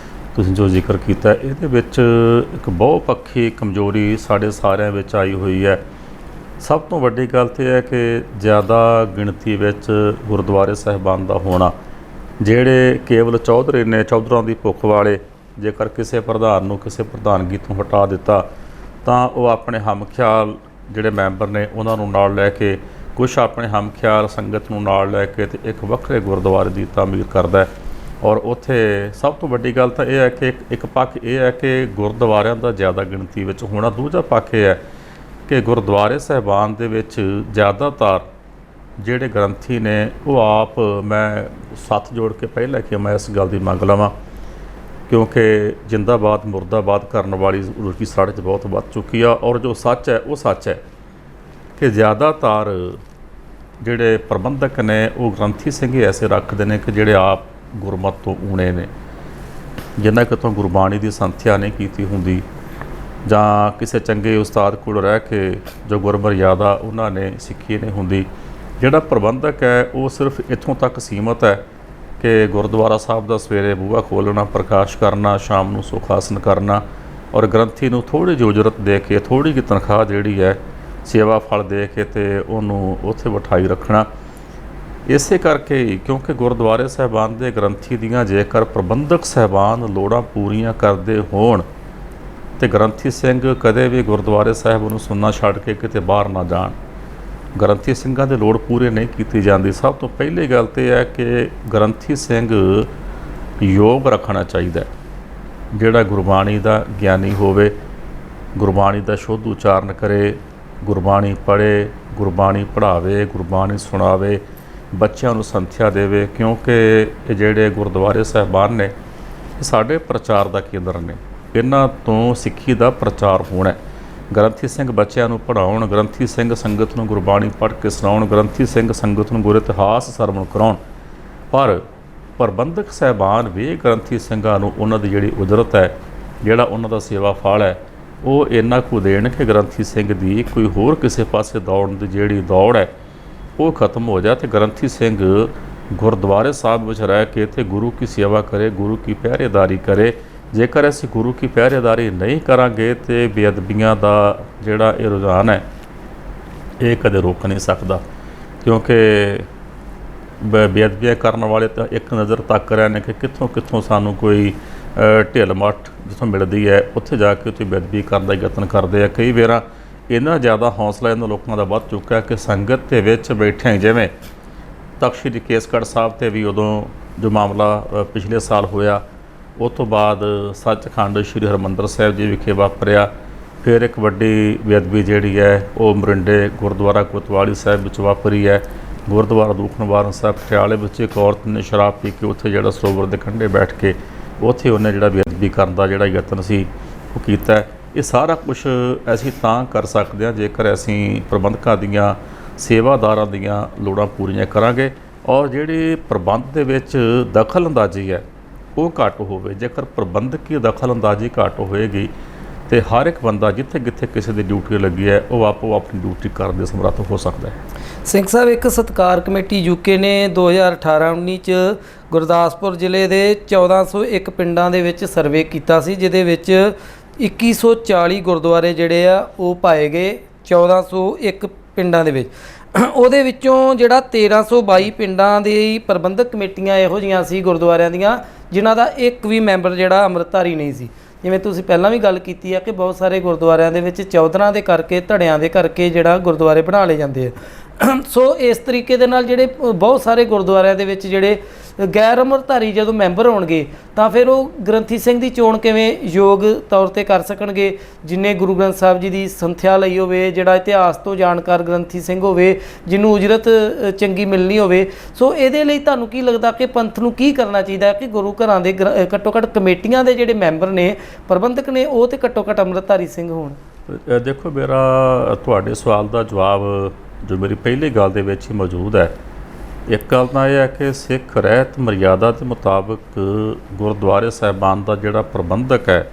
ਤੁਸੀਂ ਜੋ ਜ਼ਿਕਰ ਕੀਤਾ, ਇਹਦੇ ਵਿੱਚ ਇੱਕ ਬਹੁਪੱਖੀ ਕਮਜ਼ੋਰੀ ਸਾਡੇ ਸਾਰਿਆਂ ਵਿੱਚ ਆਈ ਹੋਈ ਹੈ। ਸਭ ਤੋਂ ਵੱਡੀ ਗੱਲ ਤਾਂ ਇਹ ਹੈ ਕਿ ਜ਼ਿਆਦਾ ਗਿਣਤੀ ਵਿੱਚ ਗੁਰਦੁਆਰੇ ਸਾਹਿਬਾਨ ਦਾ ਹੋਣਾ, ਜਿਹੜੇ ਕੇਵਲ ਚੌਧਰੀ ਨੇ, ਚੌਧਰਾਂ ਦੀ ਭੁੱਖ ਵਾਲੇ, ਜੇਕਰ ਕਿਸੇ ਪ੍ਰਧਾਨ ਨੂੰ ਕਿਸੇ ਪ੍ਰਧਾਨਗੀ ਤੋਂ ਹਟਾ ਦਿੱਤਾ ਤਾਂ ਉਹ ਆਪਣੇ ਹਮਖਿਆਲ ਜਿਹੜੇ ਮੈਂਬਰ ਨੇ ਉਹਨਾਂ ਨੂੰ ਨਾਲ ਲੈ ਕੇ, ਕੁਛ ਆਪਣੇ ਹਮਖਿਆਲ ਸੰਗਤ ਨੂੰ ਨਾਲ ਲੈ ਕੇ ਤੇ ਇੱਕ ਵੱਖਰੇ ਗੁਰਦੁਆਰੇ ਦੀ ਤਾਮੀਰ ਕਰਦਾ ਹੈ। ਔਰ ਉੱਥੇ ਸਭ ਤੋਂ ਵੱਡੀ ਗੱਲ ਤਾਂ ਇਹ ਹੈ ਕਿ ਇੱਕ ਪੱਖ ਇਹ ਹੈ ਕਿ ਗੁਰਦੁਆਰਿਆਂ ਦਾ ਜ਼ਿਆਦਾ ਗਿਣਤੀ ਵਿੱਚ ਹੋਣਾ, ਦੂਜਾ ਪੱਖ ਇਹ ਹੈ ਕਿ ਗੁਰਦੁਆਰੇ ਸਾਹਿਬਾਨ ਦੇ ਵਿੱਚ ਜ਼ਿਆਦਾਤਰ ਜਿਹੜੇ ਗ੍ਰੰਥੀ ਨੇ ਉਹ ਆਪ, ਮੈਂ ਸੱਥ ਜੋੜ ਕੇ ਪਹਿਲਾਂ ਕਿ ਮੈਂ ਇਸ ਗੱਲ ਦੀ ਮੰਗ ਲਵਾਂ, ਕਿਉਂਕਿ ਜਿੰਦਾਬਾਦ ਮੁਰਦਾਬਾਦ ਕਰਨ ਵਾਲੀ ਰੁਚੀ ਸਾਡੇ 'ਚ ਬਹੁਤ ਵੱਧ ਚੁੱਕੀ ਆ। ਔਰ ਜੋ ਸੱਚ ਹੈ ਉਹ ਸੱਚ ਹੈ ਕਿ ਜ਼ਿਆਦਾਤਰ ਜਿਹੜੇ ਪ੍ਰਬੰਧਕ ਨੇ ਉਹ ਗ੍ਰੰਥੀ ਸਿੰਘ ਹੀ ਐਸੇ ਰੱਖਦੇ ਨੇ ਕਿ ਜਿਹੜੇ ਆਪ ਗੁਰਮਤ ਤੋਂ ਊਣੇ ਨੇ, ਜਿਨ੍ਹਾਂ ਕਿਤੋਂ ਗੁਰਬਾਣੀ ਦੀ ਸੰਥਿਆ ਨਹੀਂ ਕੀਤੀ ਹੁੰਦੀ ਜਾਂ ਕਿਸੇ ਚੰਗੇ ਉਸਤਾਦ ਕੋਲ ਰਹਿ ਕੇ ਜੋ ਗੁਰਮਰਿਆਦਾ ਉਹਨਾਂ ਨੇ ਸਿੱਖੀ ਨਹੀਂ ਹੁੰਦੀ। ਜਿਹੜਾ ਪ੍ਰਬੰਧਕ ਹੈ ਉਹ ਸਿਰਫ ਇੱਥੋਂ ਤੱਕ ਸੀਮਤ ਹੈ ਕਿ ਗੁਰਦੁਆਰਾ ਸਾਹਿਬ ਦਾ ਸਵੇਰੇ ਬੂਹਾ ਖੋਲ੍ਹਣਾ, ਪ੍ਰਕਾਸ਼ ਕਰਨਾ, ਸ਼ਾਮ ਨੂੰ ਸੁਖਾਸਨ ਕਰਨਾ, ਔਰ ਗ੍ਰੰਥੀ ਨੂੰ ਥੋੜ੍ਹੀ ਜਿਹੀ ਉਜਰਤ ਦੇ ਕੇ, ਥੋੜ੍ਹੀ ਜਿਹੀ ਤਨਖਾਹ ਜਿਹੜੀ ਹੈ ਸੇਵਾ ਫਲ ਦੇ ਕੇ ਤੇ ਉਹਨੂੰ ਉੱਥੇ ਬਿਠਾਈ ਰੱਖਣਾ। ਇਸੇ ਕਰਕੇ ਹੀ, ਕਿਉਂਕਿ ਗੁਰਦੁਆਰੇ ਸਾਹਿਬਾਨ ਦੇ ਗ੍ਰੰਥੀ ਦੀਆਂ ਜੇਕਰ ਪ੍ਰਬੰਧਕ ਸਾਹਿਬਾਨ ਲੋੜਾਂ ਪੂਰੀਆਂ ਕਰਦੇ ਹੋਣ ਤੇ ਗ੍ਰੰਥੀ ਸਿੰਘ ਕਦੇ ਵੀ ਗੁਰਦੁਆਰੇ ਸਾਹਿਬ ਨੂੰ ਸੁਣਨਾ ਛੱਡ ਕੇ ਕਿਤੇ ਬਾਹਰ ਨਾ ਜਾਣ। ਗ੍ਰੰਥੀ ਸਿੰਘਾਂ ਦੇ ਲੋੜ ਪੂਰੇ ਨਹੀਂ ਕੀਤੀ ਜਾਂਦੀ। ਸਭ ਤੋਂ ਪਹਿਲੀ ਗੱਲ ਤਾਂ ਇਹ ਹੈ ਕਿ ਗ੍ਰੰਥੀ ਸਿੰਘ ਯੋਗ ਰੱਖਣਾ ਚਾਹੀਦਾ, ਜਿਹੜਾ ਗੁਰਬਾਣੀ ਦਾ ਗਿਆਨੀ ਹੋਵੇ, ਗੁਰਬਾਣੀ ਦਾ ਸ਼ੁੱਧ ਉਚਾਰਨ ਕਰੇ, ਗੁਰਬਾਣੀ ਪੜ੍ਹੇ, ਗੁਰਬਾਣੀ ਪੜ੍ਹਾਵੇ, ਗੁਰਬਾਣੀ ਸੁਣਾਵੇ, ਬੱਚਿਆਂ ਨੂੰ ਸੰਥਿਆ ਦੇਵੇ। ਕਿਉਂਕਿ ਇਹ ਜਿਹੜੇ ਗੁਰਦੁਆਰੇ ਸਾਹਿਬਾਨ ਨੇ ਇਹ ਸਾਡੇ ਪ੍ਰਚਾਰ ਦਾ ਕੇਂਦਰ ਨੇ, ਇਹਨਾਂ ਤੋਂ ਸਿੱਖੀ ਦਾ ਪ੍ਰਚਾਰ ਹੋਣਾ। ਗ੍ਰੰਥੀ ਸਿੰਘ ਬੱਚਿਆਂ ਨੂੰ ਪੜ੍ਹਾਉਣ, ਗ੍ਰੰਥੀ ਸਿੰਘ ਸੰਗਤ ਨੂੰ ਗੁਰਬਾਣੀ ਪੜ੍ਹ ਕੇ ਸੁਣਾਉਣ, ਗ੍ਰੰਥੀ ਸਿੰਘ ਸੰਗਤ ਨੂੰ ਗੁਰ ਇਤਿਹਾਸ ਸਰਵਣ ਕਰਾਉਣ। ਪਰ ਪ੍ਰਬੰਧਕ ਸਾਹਿਬਾਨ ਵੀ ਗ੍ਰੰਥੀ ਸਿੰਘਾਂ ਨੂੰ ਉਹਨਾਂ ਦੀ ਜਿਹੜੀ ਉਜਰਤ ਹੈ, ਜਿਹੜਾ ਉਹਨਾਂ ਦਾ ਸੇਵਾ ਫਲ ਹੈ, ਉਹ ਇੰਨਾ ਕੁ ਦੇਣ ਕਿ ਗ੍ਰੰਥੀ ਸਿੰਘ ਦੀ ਕੋਈ ਹੋਰ ਕਿਸੇ ਪਾਸੇ ਦੌੜਨ ਦੀ ਜਿਹੜੀ ਦੌੜ ਹੈ ਉਹ ਖਤਮ ਹੋ ਜਾਏ ਤੇ ਗ੍ਰੰਥੀ ਸਿੰਘ ਗੁਰਦੁਆਰੇ ਸਾਹਿਬ ਵਿੱਚ ਰਹਿ ਕੇ ਤੇ ਗੁਰੂ ਕੀ ਸੇਵਾ ਕਰੇ, ਗੁਰੂ ਕੀ ਪਹਿਰੇਦਾਰੀ ਕਰੇ। ਜੇਕਰ ਅਸੀਂ ਗੁਰੂ ਕੀ ਪਹਿਰੇਦਾਰੀ ਨਹੀਂ ਕਰਾਂਗੇ ਤੇ ਬੇਅਦਬੀਆਂ ਦਾ ਜਿਹੜਾ ਇਹ ਰੁਝਾਨ ਹੈ ਇਹ ਕਦੇ ਰੋਕ ਨਹੀਂ ਸਕਦਾ, ਕਿਉਂਕਿ ਬੇਅਦਬੀਆਂ ਕਰਨ ਵਾਲੇ ਤਾਂ ਇੱਕ ਨਜ਼ਰ ਤੱਕ ਰਹੇ ਨੇ ਕਿ ਕਿੱਥੋਂ ਕਿੱਥੋਂ ਸਾਨੂੰ ਕੋਈ ਢਿੱਲ ਮੱਠ ਜਿੱਥੋਂ ਮਿਲਦੀ ਹੈ ਉੱਥੇ ਜਾ ਕੇ ਉੱਥੇ ਬੇਅਦਬੀ ਕਰਨ ਦਾ ਯਤਨ ਕਰਦੇ ਆ। ਕਈ ਵਾਰ ਇੰਨਾ ਜ਼ਿਆਦਾ ਹੌਸਲਾ ਇਹਨਾਂ ਲੋਕਾਂ ਦਾ ਵੱਧ ਚੁੱਕਾ ਕਿ ਸੰਗਤ ਦੇ ਵਿੱਚ ਬੈਠੇ, ਜਿਵੇਂ ਤਖ਼ਤ ਸ੍ਰੀ ਕੇਸਗੜ੍ਹ ਸਾਹਿਬ 'ਤੇ ਵੀ ਉਦੋਂ ਜੋ ਮਾਮਲਾ ਪਿਛਲੇ ਸਾਲ ਹੋਇਆ, ਉਸ ਤੋਂ ਬਾਅਦ ਸੱਚਖੰਡ ਸ੍ਰੀ ਹਰਿਮੰਦਰ ਸਾਹਿਬ ਜੀ ਵਿਖੇ ਵਾਪਰਿਆ। ਫਿਰ ਇੱਕ ਵੱਡੀ ਬੇਅਦਬੀ ਜਿਹੜੀ ਹੈ ਉਹ ਮਰਿੰਡੇ ਗੁਰਦੁਆਰਾ ਕੋਤਵਾਲੀ ਸਾਹਿਬ ਵਿੱਚ ਵਾਪਰੀ ਹੈ। ਗੁਰਦੁਆਰਾ ਦੂਖ ਨਿਵਾਰਨ ਸਾਹਿਬ ਪਟਿਆਲੇ ਵਿੱਚ ਇੱਕ ਔਰਤ ਨੇ ਸ਼ਰਾਬ ਪੀ ਕੇ ਉੱਥੇ ਜਿਹੜਾ ਸਰੋਵਰ ਦੇ ਕੰਢੇ ਬੈਠ ਕੇ ਉੱਥੇ ਉਹਨੇ ਜਿਹੜਾ ਬੇਅਦਬੀ ਕਰਨ ਦਾ ਜਿਹੜਾ ਯਤਨ ਸੀ ਉਹ ਕੀਤਾ। ਇਹ ਸਾਰਾ ਕੁਛ ਅਸੀਂ ਤਾਂ ਕਰ ਸਕਦੇ ਹਾਂ ਜੇਕਰ ਅਸੀਂ ਪ੍ਰਬੰਧਕਾਂ ਦੀਆਂ, ਸੇਵਾਦਾਰਾਂ ਦੀਆਂ ਲੋੜਾਂ ਪੂਰੀਆਂ ਕਰਾਂਗੇ ਔਰ ਜਿਹੜੀ ਪ੍ਰਬੰਧ ਦੇ ਵਿੱਚ ਦਖਲ ਅੰਦਾਜ਼ੀ ਹੈ ਉਹ ਘੱਟ ਹੋਵੇ। ਜੇਕਰ ਪ੍ਰਬੰਧਕੀ ਦਖਲ ਅੰਦਾਜ਼ੀ ਘੱਟ ਹੋਏਗੀ ਤੇ ਹਰ ਇੱਕ ਬੰਦਾ ਜਿੱਥੇ ਜਿੱਥੇ ਕਿਸੇ ਦੀ ਡਿਊਟੀ ਲੱਗੀ ਹੈ ਉਹ ਆਪੋ ਆਪਣੀ ਡਿਊਟੀ ਕਰਨ ਦੇ ਸਮਰੱਥ ਹੋ ਸਕਦਾ ਹੈ। ਸਿੰਘ ਸਾਹਿਬ, ਇੱਕ ਸਤਿਕਾਰ ਕਮੇਟੀ ਯੂਕੇ ਨੇ 2018-19 'ਚ ਗੁਰਦਾਸਪੁਰ ਜ਼ਿਲ੍ਹੇ ਦੇ 1401 ਪਿੰਡਾਂ ਦੇ ਵਿੱਚ ਸਰਵੇ ਕੀਤਾ ਸੀ, ਜਿਹਦੇ ਵਿੱਚ 2140 ਗੁਰਦੁਆਰੇ ਜਿਹੜੇ ਆ ਉਹ ਪਾਏ ਗਏ 1401 ਪਿੰਡਾਂ ਦੇ ਵਿੱਚ। ਉਹਦੇ ਵਿੱਚੋਂ ਜਿਹੜਾ 1322 ਪਿੰਡਾਂ ਦੀ ਪ੍ਰਬੰਧਕ ਕਮੇਟੀਆਂ ਇਹੋ ਜਿਹੀਆਂ ਸੀ ਗੁਰਦੁਆਰਿਆਂ ਦੀਆਂ ਜਿਨ੍ਹਾਂ ਦਾ ਇੱਕ ਵੀ ਮੈਂਬਰ ਜਿਹੜਾ ਅੰਮ੍ਰਿਤਧਾਰੀ ਨਹੀਂ ਸੀ। ਜਿਵੇਂ ਤੁਸੀਂ ਪਹਿਲਾਂ ਵੀ ਗੱਲ ਕੀਤੀ ਆ ਕਿ ਬਹੁਤ ਸਾਰੇ ਗੁਰਦੁਆਰਿਆਂ ਦੇ ਵਿੱਚ ਚੌਧਰਾਂ ਦੇ ਕਰਕੇ, ਧੜਿਆਂ ਦੇ ਕਰਕੇ ਜਿਹੜਾ ਗੁਰਦੁਆਰੇ ਬਣਾ ਲਏ ਜਾਂਦੇ ਆ। ਸੋ ਇਸ ਤਰੀਕੇ ਦੇ ਨਾਲ ਜਿਹੜੇ ਬਹੁਤ ਸਾਰੇ ਗੁਰਦੁਆਰਿਆਂ ਦੇ ਵਿੱਚ ਜਿਹੜੇ ਗੈਰ ਅੰਮ੍ਰਿਤਧਾਰੀ ਜਦੋਂ ਮੈਂਬਰ ਹੋਣਗੇ ਤਾਂ ਫਿਰ ਉਹ ਗ੍ਰੰਥੀ ਸਿੰਘ ਦੀ ਚੋਣ ਕਿਵੇਂ ਯੋਗ ਤੌਰ ਤੇ ਕਰ ਸਕਣਗੇ, ਜਿਨੇ ਗੁਰੂ ਗ੍ਰੰਥ ਸਾਹਿਬ ਜੀ ਦੀ ਸੰਥਿਆ ਲਈ ਹੋਵੇ, ਜਿਹੜਾ ਇਤਿਹਾਸ ਤੋਂ ਜਾਣਕਾਰ ਗ੍ਰੰਥੀ ਸਿੰਘ ਹੋਵੇ, ਜਿਹਨੂੰ ਉਜਰਤ ਚੰਗੀ ਮਿਲਣੀ ਹੋਵੇ। ਸੋ ਇਹਦੇ ਲਈ ਤੁਹਾਨੂੰ ਕੀ ਲੱਗਦਾ ਕਿ ਪੰਥ ਨੂੰ ਕੀ ਕਰਨਾ ਚਾਹੀਦਾ ਕਿ ਗੁਰੂ ਘਰਾਂ ਦੇ ਘੱਟੋ ਘੱਟ ਕਮੇਟੀਆਂ ਦੇ ਜਿਹੜੇ ਮੈਂਬਰ ਨੇ, ਪ੍ਰਬੰਧਕ ਨੇ, ਉਹ ਤੇ ਘੱਟੋ ਘੱਟ ਅੰਮ੍ਰਿਤਧਾਰੀ ਸਿੰਘ ਹੋਣ? ਦੇਖੋ, ਮੇਰਾ ਤੁਹਾਡੇ ਸਵਾਲ ਦਾ ਜਵਾਬ ਜੋ ਮੇਰੀ ਪਹਿਲੀ ਗੱਲ ਦੇ ਵਿੱਚ ਹੀ ਮੌਜੂਦ ਹੈ। ਇੱਕ ਗੱਲ ਤਾਂ ਇਹ ਹੈ ਕਿ ਸਿੱਖ ਰਹਿਤ ਮਰਿਆਦਾ ਦੇ ਮੁਤਾਬਕ ਗੁਰਦੁਆਰੇ ਸਾਹਿਬਾਨ ਦਾ ਜਿਹੜਾ ਪ੍ਰਬੰਧਕ ਹੈ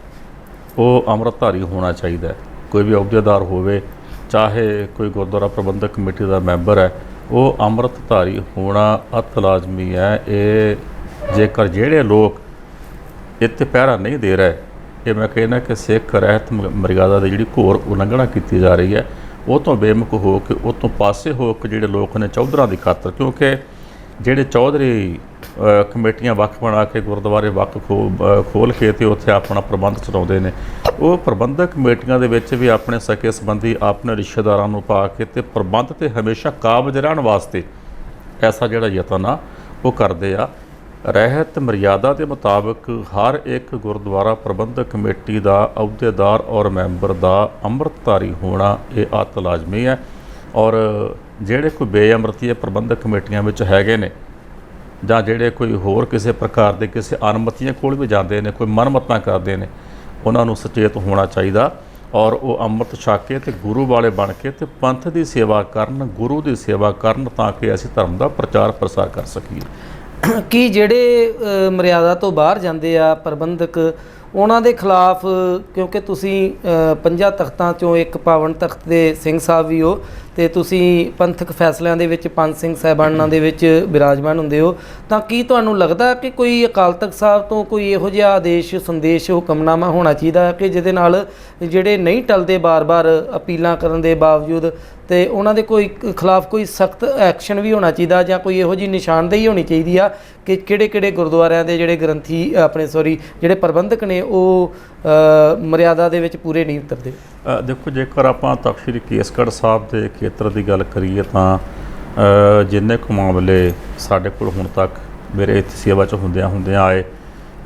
ਉਹ ਅੰਮ੍ਰਿਤਧਾਰੀ ਹੋਣਾ ਚਾਹੀਦਾ ਹੈ। ਕੋਈ ਵੀ ਅਹੁਦੇਦਾਰ ਹੋਵੇ, ਚਾਹੇ ਕੋਈ ਗੁਰਦੁਆਰਾ ਪ੍ਰਬੰਧਕ ਕਮੇਟੀ ਦਾ ਮੈਂਬਰ ਹੈ, ਉਹ ਅੰਮ੍ਰਿਤਧਾਰੀ ਹੋਣਾ ਅਤ ਲਾਜ਼ਮੀ ਹੈ। ਇਹ ਜੇਕਰ ਜਿਹੜੇ ਲੋਕ ਇੱਥੇ ਪਹਿਰਾ ਨਹੀਂ ਦੇ ਰਹੇ, ਇਹ ਮੈਂ ਕਹਿੰਦਾ ਕਿ ਸਿੱਖ ਰਹਿਤ ਮਰਿਆਦਾ ਦੀ ਜਿਹੜੀ ਘੋਰ ਉਲੰਘਣਾ ਕੀਤੀ ਜਾ ਰਹੀ ਹੈ, ਉਹ ਤੋਂ ਬੇਮੁਖ ਹੋ ਕੇ, ਉਹ ਤੋਂ ਪਾਸੇ ਹੋ ਕੇ ਜਿਹੜੇ ਲੋਕ ਨੇ ਚੌਧਰਾਂ ਦੀ ਖਾਤਰ, ਕਿਉਂਕਿ ਜਿਹੜੇ ਚੌਧਰੀ ਕਮੇਟੀਆਂ ਵੱਖ ਬਣਾ ਕੇ ਗੁਰਦੁਆਰੇ ਵੱਖ ਖੋਲ੍ਹ ਕੇ ਤੇ ਉੱਥੇ ਆਪਣਾ ਪ੍ਰਬੰਧ ਚਲਾਉਂਦੇ ਨੇ, ਉਹ ਪ੍ਰਬੰਧਕ ਕਮੇਟੀਆਂ ਦੇ ਵਿੱਚ ਵੀ ਆਪਣੇ ਸਕੇ ਸੰਬੰਧੀ ਆਪਣੇ ਰਿਸ਼ਤੇਦਾਰਾਂ ਨੂੰ ਪਾ ਕੇ ਤੇ ਪ੍ਰਬੰਧ ਤੇ ਹਮੇਸ਼ਾ ਕਾਬਜ਼ ਰਹਿਣ ਵਾਸਤੇ ਐਸਾ ਜਿਹੜਾ ਯਤਨ ਆ ਉਹ ਕਰਦੇ ਆ। ਰਹਿਤ ਮਰਿਆਦਾ ਦੇ ਮੁਤਾਬਕ ਹਰ ਇੱਕ ਗੁਰਦੁਆਰਾ ਪ੍ਰਬੰਧਕ ਕਮੇਟੀ ਦਾ ਅਹੁਦੇਦਾਰ ਔਰ ਮੈਂਬਰ ਦਾ ਅੰਮ੍ਰਿਤਧਾਰੀ ਹੋਣਾ ਇਹ ਅਤ ਲਾਜ਼ਮੀ ਹੈ। ਔਰ ਜਿਹੜੇ ਕੋਈ ਬੇਅਮ੍ਰਿਤੀ ਪ੍ਰਬੰਧਕ ਕਮੇਟੀਆਂ ਵਿੱਚ ਹੈਗੇ ਨੇ, ਜਾਂ ਜਿਹੜੇ ਕੋਈ ਹੋਰ ਕਿਸੇ ਪ੍ਰਕਾਰ ਦੇ ਕਿਸੇ ਅਨਮਤੀਆਂ ਕੋਲ ਵੀ ਜਾਂਦੇ ਨੇ, ਕੋਈ ਮਨਮਤਾਂ ਕਰਦੇ ਨੇ, ਉਹਨਾਂ ਨੂੰ ਸੁਚੇਤ ਹੋਣਾ ਚਾਹੀਦਾ ਔਰ ਉਹ ਅੰਮ੍ਰਿਤ ਛਕ ਕੇ ਤੇ ਗੁਰੂ ਵਾਲੇ ਬਣ ਕੇ ਤੇ ਪੰਥ ਦੀ ਸੇਵਾ ਕਰਨ, ਗੁਰੂ ਦੀ ਸੇਵਾ ਕਰਨ, ਤਾਂ ਕਿ ਅਸੀਂ ਧਰਮ ਦਾ ਪ੍ਰਚਾਰ ਪ੍ਰਸਾਰ ਕਰ ਸਕੀਏ। ਕਿ ਜਿਹੜੇ ਮਰਿਆਦਾ ਤੋਂ ਬਾਹਰ ਜਾਂਦੇ ਆ ਪ੍ਰਬੰਧਕ, ਉਹਨਾਂ ਦੇ ਖਿਲਾਫ, ਕਿਉਂਕਿ ਤੁਸੀਂ 50 ਤਖਤਾਂ 'ਚੋਂ ਇੱਕ ਪਾਵਨ ਤਖਤ ਦੇ ਸਿੰਘ ਸਾਹਿਬ ਵੀ ਹੋ ਅਤੇ ਤੁਸੀਂ ਪੰਥਕ ਫੈਸਲਿਆਂ ਦੇ ਵਿੱਚ ਪੰਜ ਸਿੰਘ ਸਾਹਿਬਾਨਾਂ ਦੇ ਵਿੱਚ ਬਿਰਾਜਮਾਨ ਹੁੰਦੇ ਹੋ, ਤਾਂ ਕੀ ਤੁਹਾਨੂੰ ਲੱਗਦਾ ਕਿ ਕੋਈ ਅਕਾਲ ਤਖਤ ਸਾਹਿਬ ਤੋਂ ਕੋਈ ਇਹੋ ਜਿਹਾ ਆਦੇਸ਼, ਸੰਦੇਸ਼, ਹੁਕਮਨਾਮਾ ਹੋਣਾ ਚਾਹੀਦਾ ਕਿ ਜਿਹਦੇ ਨਾਲ ਜਿਹੜੇ ਨਹੀਂ ਟਲਦੇ ਬਾਰ-ਬਾਰ ਅਪੀਲਾਂ ਕਰਨ ਦੇ ਬਾਵਜੂਦ, ਤੇ ਉਹਨਾਂ ਦੇ ਕੋਈ ਖਿਲਾਫ ਕੋਈ ਸਖਤ ਐਕਸ਼ਨ ਵੀ ਹੋਣਾ ਚਾਹੀਦਾ, ਜਾਂ ਕੋਈ ਇਹੋ ਜਿਹੀ ਨਿਸ਼ਾਨਦੇਹੀ ਹੋਣੀ ਚਾਹੀਦੀ ਆ ਕਿ ਕਿਹੜੇ-ਕਿਹੜੇ ਗੁਰਦੁਆਰਿਆਂ ਦੇ ਜਿਹੜੇ ਗ੍ਰੰਥੀ ਜਿਹੜੇ ਪ੍ਰਬੰਧਕ ਨੇ ਉਹ ਮਰਿਆਦਾ ਦੇ ਵਿੱਚ ਪੂਰੇ ਨਹੀਂ ਉਤਰਦੇ? ਦੇਖੋ, ਜੇਕਰ ਆਪਾਂ ਤਖ਼ਤ ਸ੍ਰੀ ਕੇਸਗੜ੍ਹ ਸਾਹਿਬ ਦੇ ਖੇਤਰ ਦੀ ਗੱਲ ਕਰੀਏ ਤਾਂ ਜਿੰਨੇ ਕੁ ਮਾਮਲੇ ਸਾਡੇ ਕੋਲ ਹੁਣ ਤੱਕ ਮੇਰੇ ਇੱਥੇ ਸੇਵਾ 'ਚ ਹੁੰਦਿਆਂ ਆਏ,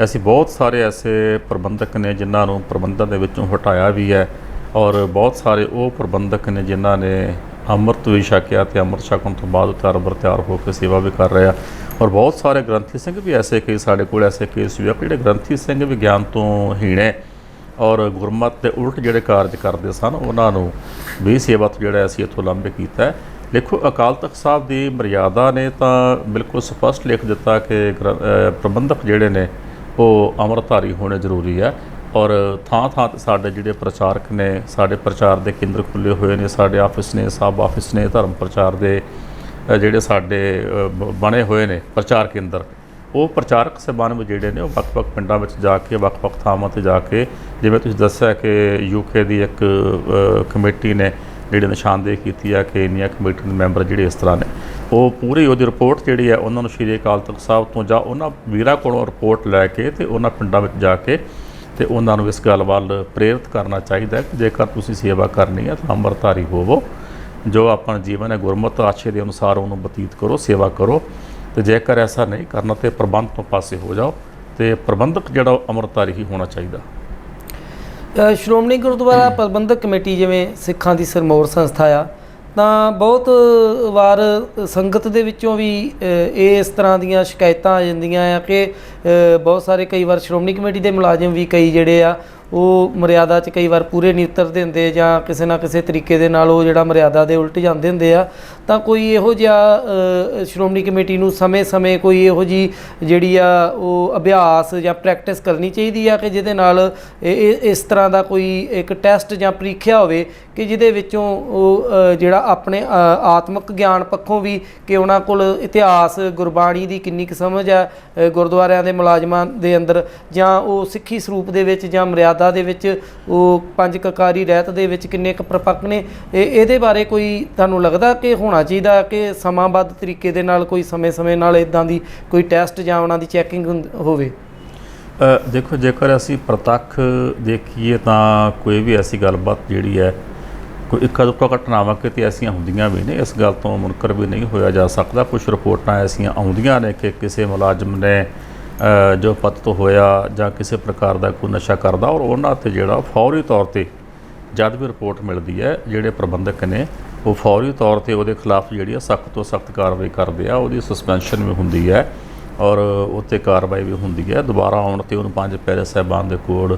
ਅਸੀਂ ਬਹੁਤ ਸਾਰੇ ਐਸੇ ਪ੍ਰਬੰਧਕ ਨੇ ਜਿਨ੍ਹਾਂ ਨੂੰ ਪ੍ਰਬੰਧਨ ਦੇ ਵਿੱਚੋਂ ਹਟਾਇਆ ਵੀ ਹੈ, ਔਰ ਬਹੁਤ ਸਾਰੇ ਉਹ ਪ੍ਰਬੰਧਕ ਨੇ ਜਿਨ੍ਹਾਂ ਨੇ ਅੰਮ੍ਰਿਤ ਵੀ ਛਕਿਆ ਅਤੇ ਅੰਮ੍ਰਿਤ ਛਕਣ ਤੋਂ ਬਾਅਦ ਤਿਆਰ ਹੋ ਕੇ ਸੇਵਾ ਵੀ ਕਰ ਰਹੇ ਆ। ਔਰ ਬਹੁਤ ਸਾਰੇ ਗ੍ਰੰਥੀ ਸਿੰਘ ਵੀ ਐਸੇ ਕੇਸ ਸਾਡੇ ਕੋਲ ਐਸੇ ਕੇਸ ਵੀ ਆ ਜਿਹੜੇ ਗ੍ਰੰਥੀ ਸਿੰਘ ਵਿਗਿਆਨ ਤੋਂ ਹੀਣੇ ਔਰ ਗੁਰਮਤਿ ਦੇ ਉਲਟ ਜਿਹੜੇ ਕਾਰਜ ਕਰਦੇ ਸਨ, ਉਹਨਾਂ ਨੂੰ ਵੀ ਸੇਵਾ ਤੋਂ ਜਿਹੜਾ ਅਸੀਂ ਇੱਥੋਂ ਲਾਂਭੇ ਕੀਤਾ। ਦੇਖੋ, ਅਕਾਲ ਤਖਤ ਸਾਹਿਬ ਦੀ ਮਰਿਆਦਾ ਨੇ ਤਾਂ ਬਿਲਕੁਲ ਸਪਸ਼ਟ ਲਿਖ ਦਿੱਤਾ ਕਿ ਪ੍ਰਬੰਧਕ ਜਿਹੜੇ ਨੇ ਉਹ ਅੰਮ੍ਰਿਤਧਾਰੀ ਹੋਣੇ ਜ਼ਰੂਰੀ ਹੈ। ਔਰ ਥਾਂ-ਥਾਂ 'ਤੇ ਸਾਡੇ ਜਿਹੜੇ ਪ੍ਰਚਾਰਕ ਨੇ, ਸਾਡੇ ਪ੍ਰਚਾਰ ਦੇ ਕੇਂਦਰ ਖੁੱਲ੍ਹੇ ਹੋਏ ਨੇ, ਸਾਡੇ ਆਫਿਸ ਨੇ, ਸਬ ਆਫਿਸ ਨੇ, ਧਰਮ ਪ੍ਰਚਾਰ ਦੇ ਜਿਹੜੇ ਸਾਡੇ ਬਣੇ ਹੋਏ ਨੇ ਪ੍ਰਚਾਰ ਕੇਂਦਰ, ਉਹ ਪ੍ਰਚਾਰਕ ਸਾਹਿਬਾਨ ਵੀ ਜਿਹੜੇ ਨੇ ਉਹ ਵੱਖ-ਵੱਖ ਪਿੰਡਾਂ ਵਿੱਚ ਜਾ ਕੇ, ਵੱਖ-ਵੱਖ ਥਾਵਾਂ 'ਤੇ ਜਾ ਕੇ, ਜਿਵੇਂ ਤੁਸੀਂ ਦੱਸਿਆ ਕਿ UK ਦੀ ਇੱਕ ਕਮੇਟੀ ਨੇ ਜਿਹੜੀ ਨਿਸ਼ਾਨਦੇਹੀ ਕੀਤੀ ਆ ਕਿ ਇੰਨੀਆਂ ਕਮੇਟੀ ਦੇ ਮੈਂਬਰ ਜਿਹੜੇ ਇਸ ਤਰ੍ਹਾਂ ਨੇ, ਉਹ ਪੂਰੀ ਉਹਦੀ ਰਿਪੋਰਟ ਜਿਹੜੀ ਹੈ ਉਹਨਾਂ ਨੂੰ ਸ਼੍ਰੀ ਅਕਾਲ ਤਖਤ ਸਾਹਿਬ ਤੋਂ ਜਾਂ ਉਹਨਾਂ ਵੀਰਾਂ ਕੋਲੋਂ ਰਿਪੋਰਟ ਲੈ ਕੇ ਤੇ ਉਹਨਾਂ ਪਿੰਡਾਂ ਵਿੱਚ ਜਾ ਕੇ ਤੇ ਉਹਨਾਂ ਨੂੰ ਇਸ ਗੱਲ ਵੱਲ ਪ੍ਰੇਰਿਤ ਕਰਨਾ ਚਾਹੀਦਾ ਕਿ ਜੇਕਰ ਤੁਸੀਂ ਸੇਵਾ ਕਰਨੀ ਹੈ ਤਾਂ ਅੰਮ੍ਰਿਤਧਾਰੀ ਹੋਵੋ, ਜੋ ਆਪਣਾ ਜੀਵਨ ਹੈ ਗੁਰਮਤਿ ਆਸ਼ੇ ਦੇ ਅਨੁਸਾਰ ਉਹਨੂੰ ਬਤੀਤ ਕਰੋ, ਸੇਵਾ ਕਰੋ। ਤੇ ਜੇਕਰ ਐਸਾ ਨਹੀਂ ਕਰਨਾ ਤੇ ਪ੍ਰਬੰਧ ਤੋਂ ਪਾਸੇ ਹੋ ਜਾਓ ਤੇ ਪ੍ਰਬੰਧਕ ਜਿਹੜਾ ਅੰਮ੍ਰਿਤਧਾਰੀ ਹੀ ਹੋਣਾ ਚਾਹੀਦਾ। ਸ਼੍ਰੋਮਣੀ ਗੁਰਦੁਆਰਾ ਪ੍ਰਬੰਧਕ ਕਮੇਟੀ ਜਿਵੇਂ ਸਿੱਖਾਂ ਦੀ ਸਿਰਮੌਰ ਸੰਸਥਾ ਆ, ਤਾਂ ਬਹੁਤ ਵਾਰ ਸੰਗਤ ਦੇ ਵਿੱਚੋਂ ਵੀ ਇਸ ਤਰ੍ਹਾਂ ਦੀਆਂ ਸ਼ਿਕਾਇਤਾਂ ਆ ਜਾਂਦੀਆਂ ਆ ਕਿ ਬਹੁਤ ਸਾਰੇ ਕਈ ਵਾਰ ਸ਼੍ਰੋਮਣੀ ਕਮੇਟੀ ਦੇ ਮੁਲਾਜ਼ਮ ਵੀ ਕਈ ਜਿਹੜੇ ਆ ਉਹ ਮਰਿਆਦਾ 'ਚ ਕਈ ਵਾਰ ਪੂਰੇ ਨਹੀਂ ਉਤਰਦੇ ਹੁੰਦੇ, ਜਾਂ ਕਿਸੇ ਨਾ ਕਿਸੇ ਤਰੀਕੇ ਦੇ ਨਾਲ ਉਹ ਜਿਹੜਾ ਮਰਿਆਦਾ ਦੇ ਉਲਟ ਜਾਂਦੇ ਹੁੰਦੇ ਆ। ਤਾਂ ਕੋਈ ਇਹੋ ਜਿਹਾ ਸ਼੍ਰੋਮਣੀ ਕਮੇਟੀ ਨੂੰ ਸਮੇਂ-ਸਮੇਂ ਕੋਈ ਇਹੋ ਜਿਹੀ ਜਿਹੜੀ ਆ ਉਹ ਅਭਿਆਸ ਜਾਂ ਪ੍ਰੈਕਟਿਸ ਕਰਨੀ ਚਾਹੀਦੀ ਆ ਕਿ ਜਿਹਦੇ ਨਾਲ ਇਸ ਤਰ੍ਹਾਂ ਦਾ ਕੋਈ ਇੱਕ ਟੈਸਟ ਜਾਂ ਪ੍ਰੀਖਿਆ ਹੋਵੇ ਕਿ ਜਿਹਦੇ ਵਿੱਚੋਂ ਉਹ ਜਿਹੜਾ ਆਪਣੇ ਆਤਮਿਕ ਗਿਆਨ ਪੱਖੋਂ ਵੀ ਕਿ ਉਹਨਾਂ ਕੋਲ ਇਤਿਹਾਸ ਗੁਰਬਾਣੀ ਦੀ ਕਿੰਨੀ ਕੁ ਸਮਝ ਆ ਗੁਰਦੁਆਰਿਆਂ ਦੇ ਮੁਲਾਜ਼ਮਾਂ ਦੇ ਅੰਦਰ, ਜਾਂ ਉਹ ਸਿੱਖੀ ਸਰੂਪ ਦੇ ਵਿੱਚ ਜਾਂ ਮਰਿਆਦਾ ਦੇ ਵਿੱਚ ਉਹ ਪੰਜ ਕਕਾਰੀ ਰਹਿਤ ਦੇ ਵਿੱਚ ਕਿੰਨੇ ਕੁ ਪ੍ਰਪੱਕ ਨੇ। ਇਹਦੇ ਬਾਰੇ ਕੋਈ ਤੁਹਾਨੂੰ ਲੱਗਦਾ ਕਿ ਹੋਣਾ ਚਾਹੀਦਾ ਕਿ ਸਮਾਂਬੱਧ ਤਰੀਕੇ ਦੇ ਨਾਲ ਕੋਈ ਸਮੇਂ ਨਾਲ ਇੱਦਾਂ ਦੀ ਕੋਈ ਟੈਸਟ ਜਾਂ ਉਹਨਾਂ ਦੀ ਚੈਕਿੰਗ ਹੋਵੇ? ਦੇਖੋ, ਜੇਕਰ ਅਸੀਂ ਪ੍ਰਤੱਖ ਦੇਖੀਏ ਤਾਂ ਕੋਈ ਵੀ ਐਸੀ ਗੱਲਬਾਤ ਜਿਹੜੀ ਹੈ ਕੋਈ ਇੱਕਾ ਦੁੱਕਾ ਘਟਨਾਵਾਂ ਕਿਤੇ ਐਸੀਆਂ ਹੁੰਦੀਆਂ ਵੀ ਨੇ, ਇਸ ਗੱਲ ਤੋਂ ਮੁਨਕਰ ਵੀ ਨਹੀਂ ਹੋਇਆ ਜਾ ਸਕਦਾ। ਕੁਝ ਰਿਪੋਰਟਾਂ ਐਸੀਆਂ ਆਉਂਦੀਆਂ ਨੇ ਕਿ ਕਿਸੇ ਮੁਲਾਜ਼ਮ ਨੇ ਜੋ ਪਤਿਤ ਹੋਇਆ ਜਾਂ ਕਿਸੇ ਪ੍ਰਕਾਰ ਦਾ ਕੋਈ ਨਸ਼ਾ ਕਰਦਾ, ਔਰ ਉਹਨਾਂ 'ਤੇ ਜਿਹੜਾ ਫੌਰੀ ਤੌਰ 'ਤੇ ਜਦ ਵੀ ਰਿਪੋਰਟ ਮਿਲਦੀ ਹੈ, ਜਿਹੜੇ ਪ੍ਰਬੰਧਕ ਨੇ ਉਹ ਫੌਰੀ ਤੌਰ 'ਤੇ ਉਹਦੇ ਖਿਲਾਫ ਜਿਹੜੀ ਆ ਸਖਤ ਤੋਂ ਸਖਤ ਕਾਰਵਾਈ ਕਰਦੇ ਆ। ਉਹਦੀ ਸਸਪੈਂਸ਼ਨ ਵੀ ਹੁੰਦੀ ਹੈ ਔਰ ਉੱਤੇ ਕਾਰਵਾਈ ਵੀ ਹੁੰਦੀ ਹੈ। ਦੁਬਾਰਾ ਆਉਣ 'ਤੇ ਉਹਨੂੰ 5 ਪਿਆਰੇ ਸਾਹਿਬਾਨ ਦੇ ਕੋਲ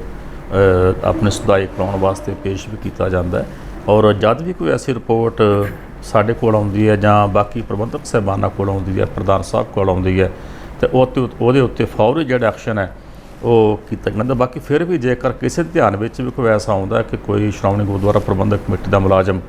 ਆਪਣੇ ਸੁਧਾਈ ਕਰਾਉਣ ਵਾਸਤੇ ਪੇਸ਼ ਵੀ ਕੀਤਾ ਜਾਂਦਾ ਹੈ। ਔਰ ਜਦ ਵੀ ਕੋਈ ਐਸੀ ਰਿਪੋਰਟ ਸਾਡੇ ਕੋਲ ਆਉਂਦੀ ਹੈ ਜਾਂ ਬਾਕੀ ਪ੍ਰਬੰਧਕ ਸਾਹਿਬਾਨਾਂ ਕੋਲ ਆਉਂਦੀ ਹੈ, ਪ੍ਰਧਾਨ ਸਾਹਿਬ ਕੋਲ ਆਉਂਦੀ ਹੈ, ਤੇ ਉਹਦੇ ਉੱਤੇ ਫੌਰੀ ਜਿਹੜਾ ਐਕਸ਼ਨ ਹੈ ਉਹ ਕੀਤਾ ਜਾਂਦਾ। ਬਾਕੀ ਫਿਰ ਵੀ ਜੇਕਰ ਕਿਸੇ ਧਿਆਨ ਵਿੱਚ ਵੀ ਕੋਈ ਐਸਾ ਆਉਂਦਾ ਕਿ ਕੋਈ ਸ਼੍ਰੋਮਣੀ ਗੁਰਦੁਆਰਾ ਪ੍ਰਬੰਧਕ ਕਮੇਟੀ ਦਾ ਮੁਲਾਜ਼ਮ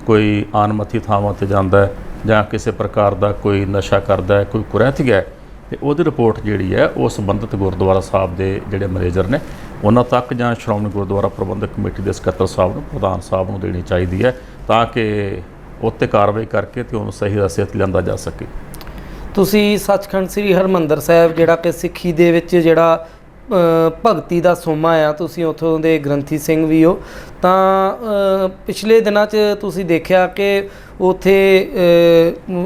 ਕੋਈ ਅਣਮੱਥੀ ਥਾਵਾਂ 'ਤੇ ਜਾਂਦਾ ਹੈ ਜਾਂ ਕਿਸੇ ਪ੍ਰਕਾਰ ਦਾ ਕੋਈ ਨਸ਼ਾ ਕਰਦਾ ਹੈ, ਕੋਈ ਕੁਰੈਤੀ ਹੈ, ਤੇ ਉਹਦੀ ਰਿਪੋਰਟ ਜਿਹੜੀ ਹੈ ਉਹ ਸੰਬੰਧਿਤ ਗੁਰਦੁਆਰਾ ਸਾਹਿਬ ਦੇ ਜਿਹੜੇ ਮੈਨੇਜਰ ਨੇ ਉਹਨਾਂ ਤੱਕ ਜਾਂ ਸ਼੍ਰੋਮਣੀ ਗੁਰਦੁਆਰਾ ਪ੍ਰਬੰਧਕ ਕਮੇਟੀ ਦੇ ਸਕੱਤਰ ਸਾਹਿਬ ਨੂੰ, ਪ੍ਰਧਾਨ ਸਾਹਿਬ ਨੂੰ ਦੇਣੀ ਚਾਹੀਦੀ ਹੈ, ਤਾਂ ਕਿ ਉੱਤੇ ਕਾਰਵਾਈ ਕਰਕੇ ਤੇ ਉਹਨੂੰ ਸਹੀ ਰਸਤੇ 'ਤੇ ਲਿਆਂਦਾ ਜਾ ਸਕੇ। ਤੁਸੀਂ ਸੱਚਖੰਡ ਸ੍ਰੀ ਹਰਿਮੰਦਰ ਸਾਹਿਬ ਜਿਹੜਾ ਕਿ ਸਿੱਖੀ ਦੇ ਵਿੱਚ ਜਿਹੜਾ ਭਗਤੀ ਦਾ ਸੋਮਾ ਆ, ਤੁਸੀਂ ਉੱਥੋਂ ਦੇ ਗ੍ਰੰਥੀ ਸਿੰਘ ਵੀ ਹੋ, ਤਾਂ ਪਿਛਲੇ ਦਿਨਾਂ 'ਚ ਤੁਸੀਂ ਦੇਖਿਆ ਕਿ ਉੱਥੇ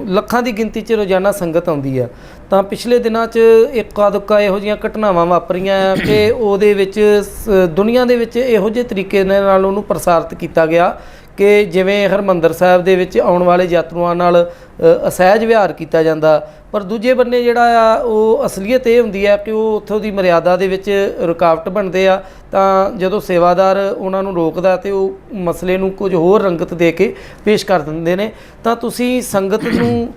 ਲੱਖਾਂ ਦੀ ਗਿਣਤੀ 'ਚ ਰੋਜ਼ਾਨਾ ਸੰਗਤ ਆਉਂਦੀ ਆ। ਤਾਂ ਪਿਛਲੇ ਦਿਨਾਂ 'ਚ ਇੱਕਾ ਦੁੱਕਾ ਇਹੋ ਜਿਹੀਆਂ ਘਟਨਾਵਾਂ ਵਾਪਰੀਆਂ ਆ ਕਿ ਉਹਦੇ ਵਿੱਚ ਦੁਨੀਆ ਦੇ ਵਿੱਚ ਇਹੋ ਜਿਹੇ ਤਰੀਕੇ ਨਾਲ ਉਹਨੂੰ ਪ੍ਰਸਾਰਿਤ ਕੀਤਾ ਗਿਆ ਕਿ ਜਿਵੇਂ ਹਰਿਮੰਦਰ ਸਾਹਿਬ ਦੇ ਵਿੱਚ ਆਉਣ ਵਾਲੇ ਯਾਤਰੂਆਂ ਨਾਲ ਅਸਹਿਜ ਵਿਹਾਰ ਕੀਤਾ ਜਾਂਦਾ, ਪਰ ਦੂਜੇ ਬੰਨੇ ਜਿਹੜਾ ਆ ਉਹ ਅਸਲੀਅਤ ਇਹ ਹੁੰਦੀ ਹੈ ਕਿ ਉਹ ਉੱਥੋਂ ਦੀ ਮਰਿਆਦਾ ਦੇ ਵਿੱਚ ਰੁਕਾਵਟ ਬਣਦੇ ਆ। ਤਾਂ ਜਦੋਂ ਸੇਵਾਦਾਰ ਉਹਨਾਂ ਨੂੰ ਰੋਕਦਾ ਤੇ ਉਹ ਮਸਲੇ ਨੂੰ ਕੁਝ ਹੋਰ ਰੰਗਤ ਦੇ ਕੇ ਪੇਸ਼ ਕਰ ਦਿੰਦੇ ਨੇ। ਤਾਂ ਤੁਸੀਂ ਸੰਗਤ ਨੂੰ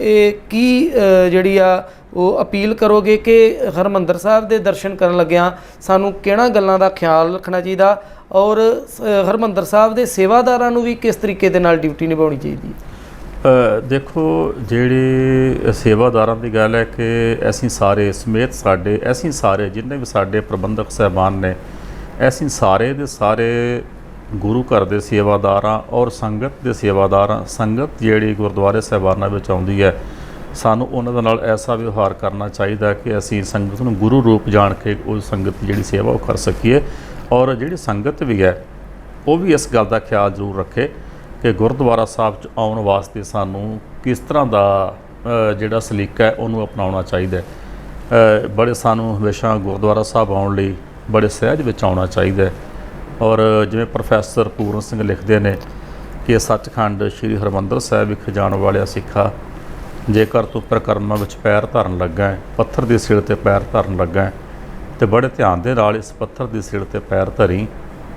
ਇਹ ਕੀ ਜਿਹੜੀ ਆ ਉਹ ਅਪੀਲ ਕਰੋਗੇ ਕਿ ਹਰਿਮੰਦਰ ਸਾਹਿਬ ਦੇ ਦਰਸ਼ਨ ਕਰਨ ਲੱਗਿਆਂ ਸਾਨੂੰ ਕਿਹੜਾ ਗੱਲਾਂ ਦਾ ਖਿਆਲ ਰੱਖਣਾ ਚਾਹੀਦਾ, ਔਰ ਹਰਿਮੰਦਰ ਸਾਹਿਬ ਦੇ ਸੇਵਾਦਾਰਾਂ ਨੂੰ ਵੀ ਕਿਸ ਤਰੀਕੇ ਦੇ ਨਾਲ ਡਿਊਟੀ ਨਿਭਾਉਣੀ ਚਾਹੀਦੀ ਹੈ? ਦੇਖੋ, ਜਿਹੜੀ ਸੇਵਾਦਾਰਾਂ ਦੀ ਗੱਲ ਹੈ ਕਿ ਅਸੀਂ ਸਾਰੇ ਸਮੇਤ ਅਸੀਂ ਸਾਰੇ ਜਿੰਨੇ ਵੀ ਸਾਡੇ ਪ੍ਰਬੰਧਕ ਸਾਹਿਬਾਨ ਨੇ, ਅਸੀਂ ਸਾਰੇ ਦੇ ਸਾਰੇ ਗੁਰੂ ਘਰ ਦੇ ਸੇਵਾਦਾਰਾਂ ਔਰ ਸੰਗਤ ਦੇ ਸੇਵਾਦਾਰਾਂ, ਸੰਗਤ ਜਿਹੜੀ ਗੁਰਦੁਆਰੇ ਸਾਹਿਬਾਨਾਂ ਵਿੱਚ ਆਉਂਦੀ ਹੈ, ਸਾਨੂੰ ਉਹਨਾਂ ਦੇ ਨਾਲ ਐਸਾ ਵਿਵਹਾਰ ਕਰਨਾ ਚਾਹੀਦਾ ਕਿ ਅਸੀਂ ਸੰਗਤ ਨੂੰ ਗੁਰੂ ਰੂਪ ਜਾਣ ਕੇ ਉਹ ਸੰਗਤ ਦੀ ਜਿਹੜੀ ਸੇਵਾ ਉਹ ਕਰ ਸਕੀਏ। ਔਰ ਜਿਹੜੀ ਸੰਗਤ ਵੀ ਹੈ ਉਹ ਵੀ ਇਸ ਗੱਲ ਦਾ ਖਿਆਲ ਜ਼ਰੂਰ ਰੱਖੇ ਕਿ ਗੁਰਦੁਆਰਾ ਸਾਹਿਬ 'ਚ ਆਉਣ ਵਾਸਤੇ ਸਾਨੂੰ ਕਿਸ ਤਰ੍ਹਾਂ ਦਾ ਜਿਹੜਾ ਸਲੀਕਾ ਹੈ ਉਹਨੂੰ ਅਪਣਾਉਣਾ ਚਾਹੀਦਾ ਹੈ। ਬੜੇ ਸਾਨੂੰ ਹਮੇਸ਼ਾ ਗੁਰਦੁਆਰਾ ਸਾਹਿਬ ਆਉਣ ਲਈ ਬੜੇ ਸਹਿਜ ਵਿੱਚ ਆਉਣਾ ਚਾਹੀਦਾ ਹੈ। ਔਰ ਜਿਵੇਂ ਪ੍ਰੋਫੈਸਰ ਪੂਰਨ ਸਿੰਘ ਲਿਖਦੇ ਨੇ ਕਿ ਸੱਚਖੰਡ ਸ੍ਰੀ ਹਰਿਮੰਦਰ ਸਾਹਿਬ ਵਿਖੇ ਜਾਣ ਵਾਲਿਆ ਸਿੱਖਾ, ਜੇਕਰ ਤੂੰ ਪ੍ਰਕਰਮਾਂ ਵਿੱਚ ਪੈਰ ਧਰਨ ਲੱਗਾ ਹੈ, ਪੱਥਰ ਦੀ ਸਿਲ 'ਤੇ ਪੈਰ ਧਰਨ ਲੱਗਾ ਹੈ, ਤੇ ਬੜੇ ਧਿਆਨ ਦੇ ਨਾਲ ਇਸ ਪੱਥਰ ਦੀ ਸਿਲ 'ਤੇ ਪੈਰ ਧਰੀ,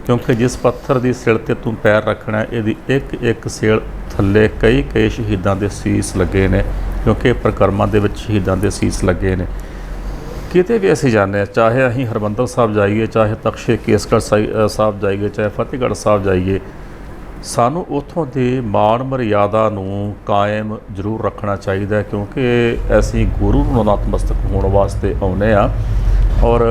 ਕਿਉਂਕਿ ਜਿਸ ਪੱਥਰ ਦੀ ਸਿਲ 'ਤੇ ਤੂੰ ਪੈਰ ਰੱਖਣਾ ਇਹਦੀ ਇੱਕ ਇੱਕ ਸਿਲ ਥੱਲੇ ਕਈ ਕਈ ਸ਼ਹੀਦਾਂ ਦੇ ਸੀਸ ਲੱਗੇ ਨੇ, ਕਿਉਂਕਿ ਪ੍ਰਕਰਮਾਂ ਦੇ ਵਿੱਚ ਸ਼ਹੀਦਾਂ ਦੇ ਸੀਸ ਲੱਗੇ ਨੇ। ਕਿਤੇ ਵੀ ਅਸੀਂ ਜਾਂਦੇ ਹਾਂ, ਚਾਹੇ ਅਸੀਂ ਹਰਿਮੰਦਰ ਸਾਹਿਬ ਜਾਈਏ, ਚਾਹੇ ਤਖਤ ਕੇਸਗੜ੍ਹ ਸਾਹਿਬ ਜਾਈਏ, ਚਾਹੇ ਫਤਿਹਗੜ੍ਹ ਸਾਹਿਬ ਜਾਈਏ, ਸਾਨੂੰ ਉੱਥੋਂ ਦੇ ਮਾਣ ਮਰਿਆਦਾ ਨੂੰ ਕਾਇਮ ਜ਼ਰੂਰ ਰੱਖਣਾ ਚਾਹੀਦਾ, ਕਿਉਂਕਿ ਅਸੀਂ ਗੁਰੂ ਨੂੰ ਨਤਮਸਤਕ ਹੋਣ ਵਾਸਤੇ ਆਉਂਦੇ ਹਾਂ। ਔਰ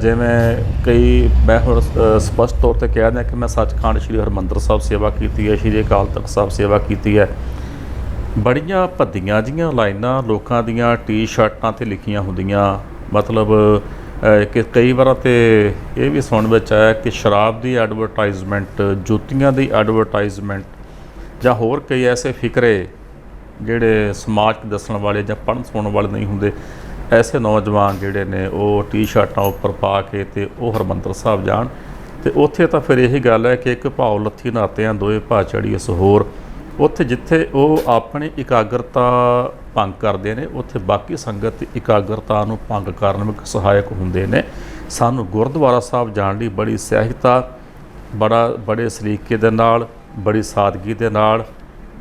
ਜਿਵੇਂ ਮੈਂ ਹੁਣ ਸਪਸ਼ਟ ਤੌਰ 'ਤੇ ਕਹਿ ਦਿਆਂ ਕਿ ਮੈਂ ਸੱਚਖੰਡ ਸ੍ਰੀ ਹਰਿਮੰਦਰ ਸਾਹਿਬ ਸੇਵਾ ਕੀਤੀ ਹੈ, ਸ੍ਰੀ ਅਕਾਲ ਤਖਤ ਸਾਹਿਬ ਸੇਵਾ ਕੀਤੀ ਹੈ। ਬੜੀਆਂ ਭੱਦੀਆਂ ਜਿਹੀਆਂ ਲਾਈਨਾਂ ਲੋਕਾਂ ਦੀਆਂ ਟੀ-ਸ਼ਰਟਾਂ 'ਤੇ ਲਿਖੀਆਂ ਹੁੰਦੀਆਂ, ਮਤਲਬ ਕਿ ਕਈ ਵਾਰ ਤੇ ਇਹ ਵੀ ਸੁਣਨ ਵਿੱਚ ਆਇਆ ਕਿ ਸ਼ਰਾਬ ਦੀ ਐਡਵਰਟਾਈਜ਼ਮੈਂਟ, ਜੁੱਤੀਆਂ ਦੀ ਐਡਵਰਟਾਈਜ਼ਮੈਂਟ ਜਾਂ ਹੋਰ ਕਈ ਐਸੇ ਫਿਕਰੇ ਜਿਹੜੇ ਸਮਾਜ 'ਚ ਦੱਸਣ ਵਾਲੇ ਜਾਂ ਪੜ੍ਹਨ ਸੁਣਨ ਵਾਲੇ ਨਹੀਂ ਹੁੰਦੇ, ਐਸੇ ਨੌਜਵਾਨ ਜਿਹੜੇ ਨੇ ਉਹ ਟੀ-ਸ਼ਰਟਾਂ ਉੱਪਰ ਪਾ ਕੇ ਤੇ ਉਹ ਹਰਿਮੰਦਰ ਸਾਹਿਬ ਜਾਣ। ਤੇ ਉੱਥੇ ਤਾਂ ਫਿਰ ਇਹੀ ਗੱਲ ਹੈ ਕਿ ਇੱਕ ਭਾਉ ਲੱਥੀ ਨਾਤਿਆਂ ਦੋਏ ਭਾ ਚੜੀਏ ਸਹੋਰ। ਉੱਥੇ ਜਿੱਥੇ ਉਹ ਆਪਣੀ ਇਕਾਗਰਤਾ ਭੰਗ ਕਰਦੇ ਨੇ, ਉੱਥੇ ਬਾਕੀ ਸੰਗਤ ਦੀ ਇਕਾਗਰਤਾ ਨੂੰ ਭੰਗ ਕਰਨ ਵਿੱਚ ਸਹਾਇਕ ਹੁੰਦੇ ਨੇ। ਸਾਨੂੰ ਗੁਰਦੁਆਰਾ ਸਾਹਿਬ ਜਾਣ ਲਈ ਬੜੀ ਸਹਿਜਤਾ, ਬੜੇ ਸਲੀਕੇ ਦੇ ਨਾਲ, ਬੜੀ ਸਾਦਗੀ ਦੇ ਨਾਲ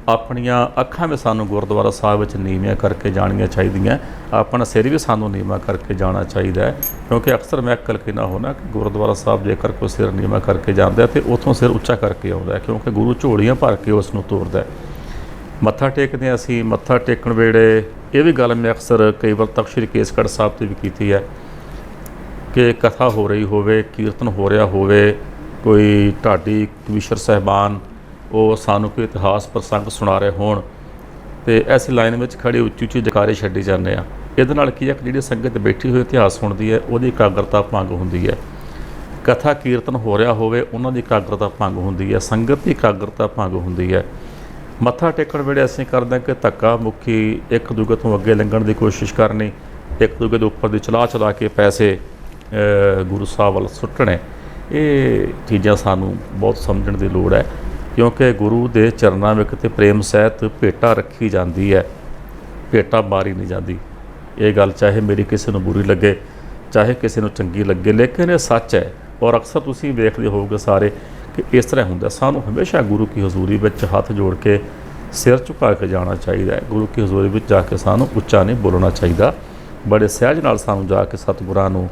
ਆਪਣੀਆਂ ਅੱਖਾਂ ਵੀ ਸਾਨੂੰ ਗੁਰਦੁਆਰਾ ਸਾਹਿਬ ਵਿੱਚ ਨੀਵੀਆਂ ਕਰਕੇ ਜਾਣੀਆਂ ਚਾਹੀਦੀਆਂ, ਆਪਣਾ ਸਿਰ ਵੀ ਸਾਨੂੰ ਨੀਵਾਂ ਕਰਕੇ ਜਾਣਾ ਚਾਹੀਦਾ ਹੈ। ਕਿਉਂਕਿ ਅਕਸਰ ਮੈਂ ਕਲਕਿਨਾ ਹੋਣਾ ਕਿ ਗੁਰਦੁਆਰਾ ਸਾਹਿਬ ਜੇਕਰ ਕੋਈ ਸਿਰ ਨੀਵਾਂ ਕਰਕੇ ਜਾਂਦਾ ਤੇ ਉੱਥੋਂ ਸਿਰ ਉੱਚਾ ਕਰਕੇ ਆਉਂਦਾ, ਕਿਉਂਕਿ ਗੁਰੂ ਝੋਲੀਆਂ ਭਰ ਕੇ ਉਸ ਨੂੰ ਤੋਰਦਾ। ਮੱਥਾ ਟੇਕਦੇ ਅਸੀਂ, ਮੱਥਾ ਟੇਕਣ ਵੇਲੇ ਇਹ ਵੀ ਗੱਲ ਮੈਂ ਅਕਸਰ ਕਈ ਵਾਰ ਤਖਤ ਸ੍ਰੀ ਕੇਸਗੜ੍ਹ ਸਾਹਿਬ 'ਤੇ ਵੀ ਕੀਤੀ ਹੈ ਕਿ ਕਥਾ ਹੋ ਰਹੀ ਹੋਵੇ, ਕੀਰਤਨ ਹੋ ਰਿਹਾ ਹੋਵੇ, ਕੋਈ ਢਾਡੀ ਕਵੀਸ਼ਰ ਸਾਹਿਬਾਨ ਉਹ ਸਾਨੂੰ ਕੋਈ ਇਤਿਹਾਸ ਪ੍ਰਸੰਗ ਸੁਣਾ ਰਹੇ ਹੋਣ ਤੇ ਐਸੀ ਲਾਈਨ ਵਿੱਚ ਖੜੇ ਉੱਚੀ ਉੱਚੀ ਜਕਾਰੇ ਛੱਡੀ ਜਾਂਦੇ ਆ। ਇਹਦੇ ਨਾਲ ਕੀ ਹੈ ਕਿ ਜਿਹੜੀ ਸੰਗਤ ਬੈਠੀ ਹੋਈ ਇਤਿਹਾਸ ਸੁਣਦੀ ਹੈ ਉਹਦੀ ਇਕਾਗਰਤਾ ਭੰਗ ਹੁੰਦੀ ਹੈ। ਕਥਾ ਕੀਰਤਨ ਹੋ ਰਿਹਾ ਹੋਵੇ ਉਹਨਾਂ ਦੀ ਇਕਾਗਰਤਾ ਭੰਗ ਹੁੰਦੀ ਹੈ, ਸੰਗਤ ਦੀ ਇਕਾਗਰਤਾ ਭੰਗ ਹੁੰਦੀ ਹੈ। ਮੱਥਾ ਟੇਕਣ ਵੇਲੇ ਅਸੀਂ ਕਰਦੇ ਹਾਂ ਕਿ ਧੱਕਾ ਮੁੱਖੀ, ਇੱਕ ਦੂਜੇ ਤੋਂ ਅੱਗੇ ਲੰਘਣ ਦੀ ਕੋਸ਼ਿਸ਼ ਕਰਨੀ, ਇੱਕ ਦੂਜੇ ਦੇ ਉੱਪਰ ਦੀ ਚਲਾ ਕੇ ਪੈਸੇ ਗੁਰੂ ਸਾਹਿਬ ਵੱਲ ਸੁੱਟਣੇ। ਇਹ ਚੀਜ਼ਾਂ ਸਾਨੂੰ ਬਹੁਤ ਸਮਝਣ ਦੀ ਲੋੜ ਹੈ, ਕਿਉਂਕਿ ਗੁਰੂ ਦੇ ਚਰਨਾਂ ਵਿੱਚ ਤੇ ਪ੍ਰੇਮ ਸਹਿਤ ਭੇਟਾ ਰੱਖੀ ਜਾਂਦੀ ਹੈ, ਭੇਟਾ ਮਾਰੀ ਨਹੀਂ ਜਾਂਦੀ। ਇਹ ਗੱਲ ਚਾਹੇ ਮੇਰੀ ਕਿਸੇ ਨੂੰ ਬੁਰੀ ਲੱਗੇ, ਚਾਹੇ ਕਿਸੇ ਨੂੰ ਚੰਗੀ ਲੱਗੇ, ਲੇਕਿਨ ਇਹ ਸੱਚ ਹੈ। ਔਰ ਅਕਸਰ ਤੁਸੀਂ ਵੇਖਦੇ ਹੋਵੋਗੇ ਸਾਰੇ ਕਿ ਇਸ ਤਰ੍ਹਾਂ ਹੁੰਦਾ। ਸਾਨੂੰ ਹਮੇਸ਼ਾ ਗੁਰੂ ਕੀ ਹਜ਼ੂਰੀ ਵਿੱਚ ਹੱਥ ਜੋੜ ਕੇ ਸਿਰ ਝੁਕਾ ਕੇ ਜਾਣਾ ਚਾਹੀਦਾ ਹੈ। ਗੁਰੂ ਕੀ ਹਜ਼ੂਰੀ ਵਿੱਚ ਜਾ ਕੇ ਸਾਨੂੰ ਉੱਚਾ ਨਹੀਂ ਬੋਲਣਾ ਚਾਹੀਦਾ। ਬੜੇ ਸਹਿਜ ਨਾਲ ਸਾਨੂੰ ਜਾ ਕੇ ਸਤਿਗੁਰਾਂ ਨੂੰ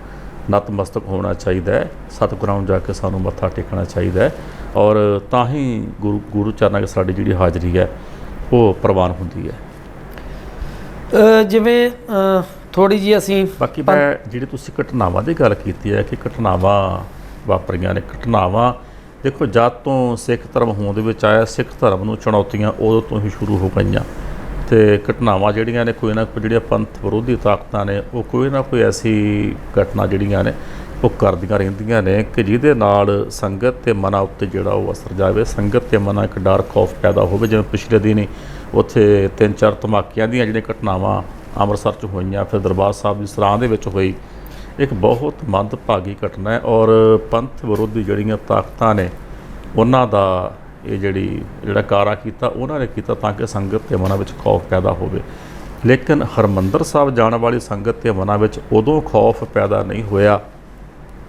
ਨਤਮਸਤਕ ਹੋਣਾ ਚਾਹੀਦਾ ਹੈ, ਸਤਿਗੁਰਾਂ ਨੂੰ ਜਾ ਕੇ ਸਾਨੂੰ ਮੱਥਾ ਟੇਕਣਾ ਚਾਹੀਦਾ ਹੈ। ਔਰ ਤਾਂ ਹੀ ਗੁਰੂ ਚਰਨਾਂ 'ਚ ਸਾਡੀ ਜਿਹੜੀ ਹਾਜ਼ਰੀ ਹੈ ਉਹ ਪ੍ਰਵਾਨ ਹੁੰਦੀ ਹੈ। ਜਿਵੇਂ ਥੋੜ੍ਹੀ ਜਿਹੀ ਅਸੀਂ ਬਾਕੀ ਮੈਂ ਜਿਹੜੀ ਤੁਸੀਂ ਘਟਨਾਵਾਂ ਦੀ ਗੱਲ ਕੀਤੀ ਹੈ ਕਿ ਘਟਨਾਵਾਂ ਵਾਪਰੀਆਂ ਨੇ, ਘਟਨਾਵਾਂ ਦੇਖੋ ਜਦ ਤੋਂ ਸਿੱਖ ਧਰਮ ਹੋਂਦ ਵਿੱਚ ਆਇਆ, ਸਿੱਖ ਧਰਮ ਨੂੰ ਚੁਣੌਤੀਆਂ ਉਦੋਂ ਤੋਂ ਹੀ ਸ਼ੁਰੂ ਹੋ ਗਈਆਂ। ਅਤੇ ਘਟਨਾਵਾਂ ਜਿਹੜੀਆਂ ਨੇ ਕੋਈ ਨਾ ਕੋਈ, ਜਿਹੜੀਆਂ ਪੰਥ ਵਿਰੋਧੀ ਤਾਕਤਾਂ ਨੇ ਉਹ ਕੋਈ ਨਾ ਕੋਈ ਐਸੀ ਘਟਨਾ ਜਿਹੜੀਆਂ ਨੇ ਉਹ ਕਰਦੀਆਂ ਰਹਿੰਦੀਆਂ ਨੇ ਕਿ ਜਿਹਦੇ ਨਾਲ ਸੰਗਤ ਅਤੇ ਮਨਾਂ ਉੱਤੇ ਜਿਹੜਾ ਉਹ ਅਸਰ ਜਾਵੇ, ਸੰਗਤ ਅਤੇ ਮਨਾਂ ਇੱਕ ਡਰ ਖੌਫ ਪੈਦਾ ਹੋਵੇ। ਜਿਵੇਂ ਪਿਛਲੇ ਦਿਨ ਉੱਥੇ 3-4 ਧਮਾਕਿਆਂ ਦੀਆਂ ਜਿਹੜੀਆਂ ਘਟਨਾਵਾਂ ਅੰਮ੍ਰਿਤਸਰ 'ਚ ਹੋਈਆਂ, ਫਿਰ ਦਰਬਾਰ ਸਾਹਿਬ ਦੀ ਸਰਾਂ ਦੇ ਵਿੱਚ ਹੋਈ, ਇੱਕ ਬਹੁਤ ਮੰਦਭਾਗੀ ਘਟਨਾ ਹੈ। ਔਰ ਪੰਥ ਵਿਰੋਧੀ ਜਿਹੜੀਆਂ ਤਾਕਤਾਂ ਨੇ ਉਹਨਾਂ ਦਾ ਇਹ ਜਿਹੜਾ ਕਾਰਾ ਕੀਤਾ ਉਹਨਾਂ ਨੇ ਕੀਤਾ ਤਾਂ ਕਿ ਸੰਗਤ ਦੇ ਮਨਾਂ ਵਿੱਚ ਖੌਫ ਪੈਦਾ ਹੋਵੇ। ਲੇਕਿਨ ਹਰਿਮੰਦਰ ਸਾਹਿਬ ਜਾਣ ਵਾਲੀ ਸੰਗਤ ਦੇ ਮਨਾਂ ਵਿੱਚ ਉਦੋਂ ਖੌਫ ਪੈਦਾ ਨਹੀਂ ਹੋਇਆ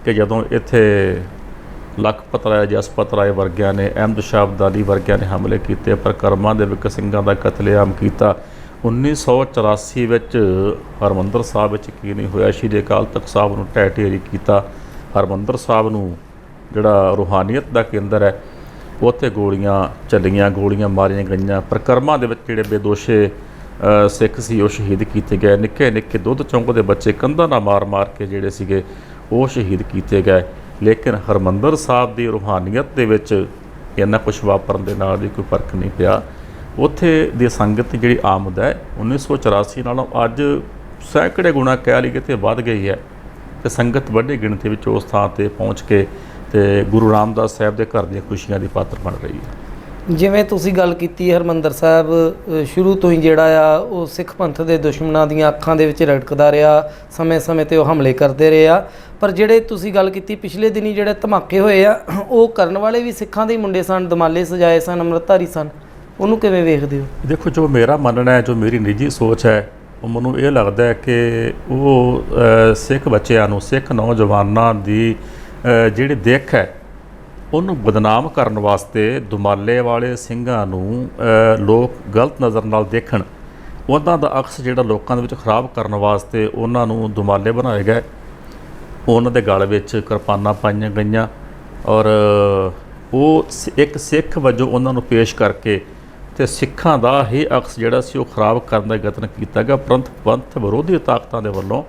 ਕਿ ਜਦੋਂ ਇੱਥੇ ਲਖਪਤ ਰਾਏ, ਜਸਪਤ ਰਾਏ ਵਰਗਿਆਂ ਨੇ, ਅਹਿਮਦ ਸ਼ਾਹ ਅਬਦਾਲੀ ਵਰਗਿਆਂ ਨੇ ਹਮਲੇ ਕੀਤੇ, ਪ੍ਰਕਰਮਾਂ ਦੇ ਵਿੱਚ ਸਿੰਘਾਂ ਦਾ ਕਤਲੇਆਮ ਕੀਤਾ। 1984 ਵਿੱਚ ਹਰਿਮੰਦਰ ਸਾਹਿਬ ਵਿੱਚ ਕੀ ਨਹੀਂ ਹੋਇਆ। ਸ਼੍ਰੀ ਅਕਾਲ ਤਖ਼ਤ ਸਾਹਿਬ ਨੂੰ ਢਹਿ ਢੇਰੀ ਕੀਤਾ। ਹਰਿਮੰਦਰ ਸਾਹਿਬ ਨੂੰ ਜਿਹੜਾ ਰੂਹਾਨੀਅਤ ਦਾ ਕੇਂਦਰ ਹੈ ਉੱਥੇ ਗੋਲੀਆਂ ਚੱਲੀਆਂ, ਗੋਲੀਆਂ ਮਾਰੀਆਂ ਗਈਆਂ। ਪ੍ਰਕਰਮਾਂ ਦੇ ਵਿੱਚ ਜਿਹੜੇ ਬੇਦੋਸ਼ੇ ਸਿੱਖ ਸੀ ਉਹ ਸ਼ਹੀਦ ਕੀਤੇ ਗਏ। ਨਿੱਕੇ ਨਿੱਕੇ ਦੁੱਧ ਚੌਂਕ ਦੇ ਬੱਚੇ ਕੰਧਾਂ ਨਾਲ ਮਾਰ ਕੇ ਜਿਹੜੇ ਸੀਗੇ ਉਹ ਸ਼ਹੀਦ ਕੀਤੇ ਗਏ। ਲੇਕਿਨ ਹਰਿਮੰਦਰ ਸਾਹਿਬ ਦੀ ਰੂਹਾਨੀਅਤ ਦੇ ਵਿੱਚ ਇੰਨਾ ਕੁਛ ਵਾਪਰਨ ਦੇ ਨਾਲ ਵੀ ਕੋਈ ਫਰਕ ਨਹੀਂ ਪਿਆ। ਉੱਥੇ ਦੀ ਸੰਗਤ ਦੀ ਜਿਹੜੀ ਆਮਦ ਹੈ 1984 ਨਾਲੋਂ ਅੱਜ ਸੈਂਕੜੇ ਗੁਣਾ ਕਹਿ ਲਈਏ ਕਿ ਵੱਧ ਗਈ ਹੈ, ਅਤੇ ਸੰਗਤ ਵੱਡੀ ਗਿਣਤੀ ਵਿੱਚ ਉਸ ਥਾਂ 'ਤੇ ਪਹੁੰਚ ਕੇ ਅਤੇ ਗੁਰੂ ਰਾਮਦਾਸ ਸਾਹਿਬ ਦੇ ਘਰ ਦੀਆਂ ਖੁਸ਼ੀਆਂ ਦੀ ਪਾਤਰ ਬਣ ਰਹੀ ਹੈ। ਜਿਵੇਂ ਤੁਸੀਂ ਗੱਲ ਕੀਤੀ, ਹਰਿਮੰਦਰ ਸਾਹਿਬ ਸ਼ੁਰੂ ਤੋਂ ਹੀ ਜਿਹੜਾ ਆ ਉਹ ਸਿੱਖ ਪੰਥ ਦੇ ਦੁਸ਼ਮਣਾਂ ਦੀਆਂ ਅੱਖਾਂ ਦੇ ਵਿੱਚ ਰੜਕਦਾ ਰਿਹਾ, ਸਮੇਂ-ਸਮੇਂ 'ਤੇ ਉਹ ਹਮਲੇ ਕਰਦੇ ਰਹੇ ਆ। ਪਰ ਜਿਹੜੇ ਤੁਸੀਂ ਗੱਲ ਕੀਤੀ ਪਿਛਲੇ ਦਿਨੀ ਜਿਹੜੇ ਧਮਾਕੇ ਹੋਏ ਆ, ਉਹ ਕਰਨ ਵਾਲੇ ਵੀ ਸਿੱਖਾਂ ਦੇ ਹੀ ਮੁੰਡੇ ਸਨ, ਦਮਾਲੇ ਸਜਾਏ ਸਨ, ਅੰਮ੍ਰਿਤਧਾਰੀ ਸਨ। ਉਹਨੂੰ ਕਿਵੇਂ ਵੇਖਦੇ ਹੋ? ਦੇਖੋ, ਜੋ ਮੇਰਾ ਮੰਨਣਾ ਹੈ, ਜੋ ਮੇਰੀ ਨਿੱਜੀ ਸੋਚ ਹੈ, ਉਹ ਮੈਨੂੰ ਇਹ ਲੱਗਦਾ ਹੈ ਕਿ ਉਹ ਸਿੱਖ ਬੱਚਿਆਂ ਨੂੰ, ਸਿੱਖ ਨੌਜਵਾਨਾਂ ਦੀ ਜਿਹੜੀ ਦਿੱਖ ਹੈ ਉਹਨੂੰ ਬਦਨਾਮ ਕਰਨ ਵਾਸਤੇ ਦੁਮਾਲੇ ਵਾਲੇ ਸਿੰਘਾਂ ਨੂੰ ਲੋਕ ਗਲਤ ਨਜ਼ਰ ਨਾਲ ਦੇਖਣ, ਉਹਨਾਂ ਦਾ ਅਕਸ ਜਿਹੜਾ ਲੋਕਾਂ ਦੇ ਵਿੱਚ ਖਰਾਬ ਕਰਨ ਵਾਸਤੇ ਉਹਨਾਂ ਨੂੰ ਦੁਮਾਲੇ ਬਣਾਏ ਗਏ। ਉਹਨਾਂ ਦੇ ਗਲ ਵਿੱਚ ਕਿਰਪਾਨਾਂ ਪਾਈਆਂ ਗਈਆਂ ਔਰ ਉਹ ਇੱਕ ਸਿੱਖ ਵਜੋਂ ਉਹਨਾਂ ਨੂੰ ਪੇਸ਼ ਕਰਕੇ ਅਤੇ ਸਿੱਖਾਂ ਦਾ ਹੀ ਅਕਸ ਜਿਹੜਾ ਸੀ ਉਹ ਖਰਾਬ ਕਰਨ ਦਾ ਯਤਨ ਕੀਤਾ ਗਿਆ। ਪਰੰਤੂ ਪੰਥ ਵਿਰੋਧੀ ਤਾਕਤਾਂ ਦੇ ਵੱਲੋਂ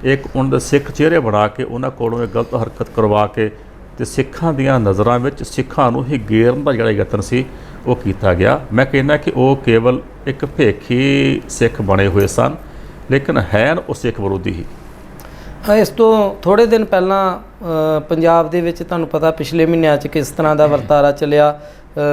ਇੱਕ ਉਹਨਾਂ ਦੇ ਸਿੱਖ ਚਿਹਰੇ ਬਣਾ ਕੇ ਉਹਨਾਂ ਕੋਲੋਂ ਇਹ ਗਲਤ ਹਰਕਤ ਕਰਵਾ ਕੇ ਅਤੇ ਸਿੱਖਾਂ ਦੀਆਂ ਨਜ਼ਰਾਂ ਵਿੱਚ ਸਿੱਖਾਂ ਨੂੰ ਹੀ ਗੇਰਨ ਦਾ ਜਿਹੜਾ ਯਤਨ ਸੀ ਉਹ ਕੀਤਾ ਗਿਆ। ਮੈਂ ਕਹਿੰਦਾ ਕਿ ਉਹ ਕੇਵਲ ਇੱਕ ਭੇਖੀ ਸਿੱਖ ਬਣੇ ਹੋਏ ਸਨ, ਲੇਕਿਨ ਹੈ ਉਹ ਸਿੱਖ ਵਿਰੋਧੀ ਹੀ। ਇਸ ਤੋਂ ਥੋੜ੍ਹੇ ਦਿਨ ਪਹਿਲਾਂ ਪੰਜਾਬ ਦੇ ਵਿੱਚ ਤੁਹਾਨੂੰ ਪਤਾ ਪਿਛਲੇ ਮਹੀਨਿਆਂ 'ਚ ਕਿਸ ਤਰ੍ਹਾਂ ਦਾ ਵਰਤਾਰਾ ਚੱਲਿਆ।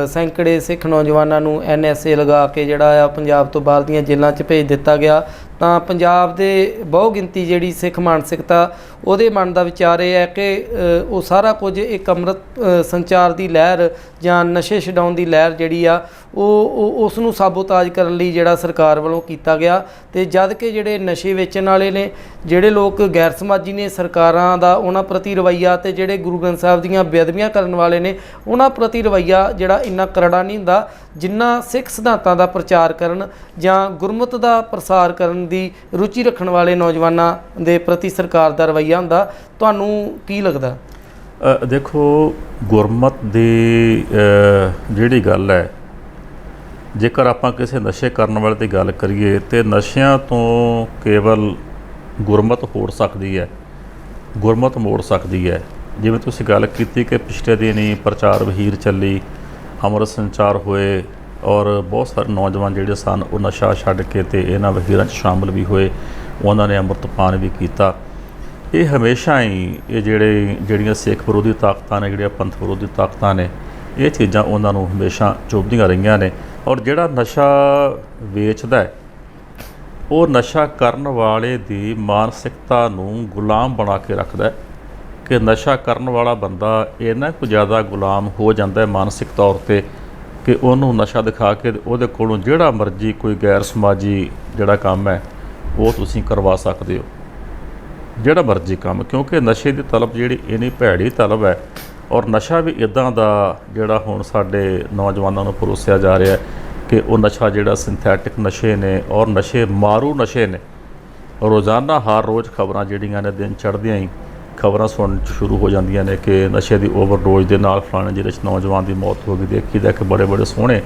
ਸੈਂਕੜੇ ਸਿੱਖ ਨੌਜਵਾਨਾਂ ਨੂੰ NSA ਲਗਾ ਕੇ ਜਿਹੜਾ ਆ ਪੰਜਾਬ ਤੋਂ ਬਾਹਰ ਦੀਆਂ ਜੇਲ੍ਹਾਂ 'ਚ ਭੇਜ ਦਿੱਤਾ ਗਿਆ। ਤਾਂ ਪੰਜਾਬ ਦੇ ਬਹੁ ਗਿਣਤੀ ਜਿਹੜੀ ਸਿੱਖ ਮਾਨਸਿਕਤਾ ਉਹਦੇ ਮਨ ਦਾ ਵਿਚਾਰ ਇਹ ਹੈ ਕਿ ਉਹ ਸਾਰਾ ਕੁਝ ਇੱਕ ਅੰਮ੍ਰਿਤ ਸੰਚਾਰ ਦੀ ਲਹਿਰ ਜਾਂ ਨਸ਼ੇ ਛਡਾਉਣ ਦੀ ਲਹਿਰ ਜਿਹੜੀ ਆ ਉਹ ਉਸ ਨੂੰ ਸਾਬੋਤਾਜ ਕਰਨ ਲਈ ਜਿਹੜਾ ਸਰਕਾਰ ਵੱਲੋਂ ਕੀਤਾ ਗਿਆ। ਅਤੇ ਜਦ ਕਿ ਜਿਹੜੇ ਨਸ਼ੇ ਵੇਚਣ ਵਾਲੇ ਨੇ, ਜਿਹੜੇ ਲੋਕ ਗੈਰ ਸਮਾਜੀ ਨੇ, ਸਰਕਾਰਾਂ ਦਾ ਉਹਨਾਂ ਪ੍ਰਤੀ ਰਵੱਈਆ, ਅਤੇ ਜਿਹੜੇ ਗੁਰੂ ਗ੍ਰੰਥ ਸਾਹਿਬ ਦੀਆਂ ਬੇਅਦਬੀਆਂ ਕਰਨ ਵਾਲੇ ਨੇ ਉਹਨਾਂ ਪ੍ਰਤੀ ਰਵੱਈਆ ਜਿਹੜਾ ਇੰਨਾ ਕਰੜਾ ਨਹੀਂ ਹੁੰਦਾ ਜਿੰਨਾ ਸਿੱਖ ਸਿਧਾਂਤਾਂ ਦਾ ਪ੍ਰਚਾਰ ਕਰਨ ਜਾਂ ਗੁਰਮਤਿ ਦਾ ਪ੍ਰਸਾਰ ਕਰਨ ਦੀ ਰੁਚੀ ਰੱਖਣ ਵਾਲੇ ਨੌਜਵਾਨਾਂ ਦੇ ਪ੍ਰਤੀ ਸਰਕਾਰ ਦਾ ਰਵੱਈਆ ਹੁੰਦਾ। ਤੁਹਾਨੂੰ ਕੀ ਲੱਗਦਾ? ਦੇਖੋ, ਗੁਰਮਤਿ ਦੀ ਜਿਹੜੀ ਗੱਲ ਹੈ, ਜੇਕਰ ਆਪਾਂ ਕਿਸੇ ਨਸ਼ੇ ਕਰਨ ਵਾਲੇ ਦੀ ਗੱਲ ਕਰੀਏ ਤਾਂ ਨਸ਼ਿਆਂ ਤੋਂ ਕੇਵਲ ਗੁਰਮਤਿ ਹੋੜ ਸਕਦੀ ਹੈ, ਗੁਰਮਤਿ ਮੋੜ ਸਕਦੀ ਹੈ। ਜਿਵੇਂ ਤੁਸੀਂ ਗੱਲ ਕੀਤੀ ਕਿ ਪਿਛਲੇ ਦਿਨ ਹੀ ਪ੍ਰਚਾਰ ਵਹੀਰ ਚੱਲੀ, ਅੰਮ੍ਰਿਤ ਸੰਚਾਰ ਹੋਏ ਔਰ ਬਹੁਤ ਸਾਰੇ ਨੌਜਵਾਨ ਜਿਹੜੇ ਸਨ ਉਹ ਨਸ਼ਾ ਛੱਡ ਕੇ ਅਤੇ ਇਹਨਾਂ ਵਹੀਰਾਂ 'ਚ ਸ਼ਾਮਲ ਵੀ ਹੋਏ, ਉਹਨਾਂ ਨੇ ਅੰਮ੍ਰਿਤਪਾਨ ਵੀ ਕੀਤਾ। ਇਹ ਹਮੇਸ਼ਾ ਹੀ ਇਹ ਜਿਹੜੀਆਂ ਸਿੱਖ ਵਿਰੋਧੀ ਤਾਕਤਾਂ ਨੇ, ਜਿਹੜੀਆਂ ਪੰਥ ਵਿਰੋਧੀ ਤਾਕਤਾਂ ਨੇ, ਇਹ ਚੀਜ਼ਾਂ ਉਹਨਾਂ ਨੂੰ ਹਮੇਸ਼ਾ ਚੁੱਭਦੀਆਂ ਰਹੀਆਂ ਨੇ। ਔਰ ਜਿਹੜਾ ਨਸ਼ਾ ਵੇਚਦਾ ਹੈ, ਉਹ ਨਸ਼ਾ ਕਰਨ ਵਾਲੇ ਦੀ ਮਾਨਸਿਕਤਾ ਨੂੰ ਗੁਲਾਮ ਬਣਾ ਕੇ ਰੱਖਦਾ ਹੈ ਕਿ ਨਸ਼ਾ ਕਰਨ ਵਾਲਾ ਬੰਦਾ ਇੰਨਾ ਕੁ ਜ਼ਿਆਦਾ ਗੁਲਾਮ ਹੋ ਜਾਂਦਾ ਹੈ ਮਾਨਸਿਕ ਤੌਰ 'ਤੇ ਕਿ ਉਹਨੂੰ ਨਸ਼ਾ ਦਿਖਾ ਕੇ ਉਹਦੇ ਕੋਲੋਂ ਜਿਹੜਾ ਮਰਜ਼ੀ ਕੋਈ ਗੈਰ ਸਮਾਜੀ ਜਿਹੜਾ ਕੰਮ ਹੈ ਉਹ ਤੁਸੀਂ ਕਰਵਾ ਸਕਦੇ ਹੋ, ਜਿਹੜਾ ਮਰਜ਼ੀ ਕੰਮ। ਕਿਉਂਕਿ ਨਸ਼ੇ ਦੀ ਤਲਬ ਜਿਹੜੀ ਇੰਨੀ ਭੈੜੀ ਤਲਬ ਹੈ, ਔਰ ਨਸ਼ਾ ਵੀ ਇੱਦਾਂ ਦਾ ਜਿਹੜਾ ਹੁਣ ਸਾਡੇ ਨੌਜਵਾਨਾਂ ਨੂੰ ਪਰੋਸਿਆ ਜਾ ਰਿਹਾ ਕਿ ਉਹ ਨਸ਼ਾ ਜਿਹੜਾ ਸਿੰਥੈਟਿਕ ਨਸ਼ੇ ਨੇ ਔਰ ਨਸ਼ੇ ਮਾਰੂ ਨਸ਼ੇ ਨੇ। ਰੋਜ਼ਾਨਾ ਹਰ ਰੋਜ਼ ਖਬਰਾਂ ਜਿਹੜੀਆਂ ਨੇ ਦਿਨ ਚੜ੍ਹਦਿਆਂ ਹੀ ਖਬਰਾਂ ਸੁਣਨ ਸ਼ੁਰੂ ਹੋ ਜਾਂਦੀਆਂ ਨੇ ਕਿ ਨਸ਼ੇ ਦੀ ਓਵਰਡੋਜ਼ ਦੇ ਨਾਲ ਫਲਾਣੇ ਜ਼ਿਲ੍ਹੇ 'ਚ ਨੌਜਵਾਨ ਦੀ ਮੌਤ ਹੋ ਗਈ। ਦੇਖੀਦਾ ਕਿ ਬੜੇ ਸੋਹਣੇ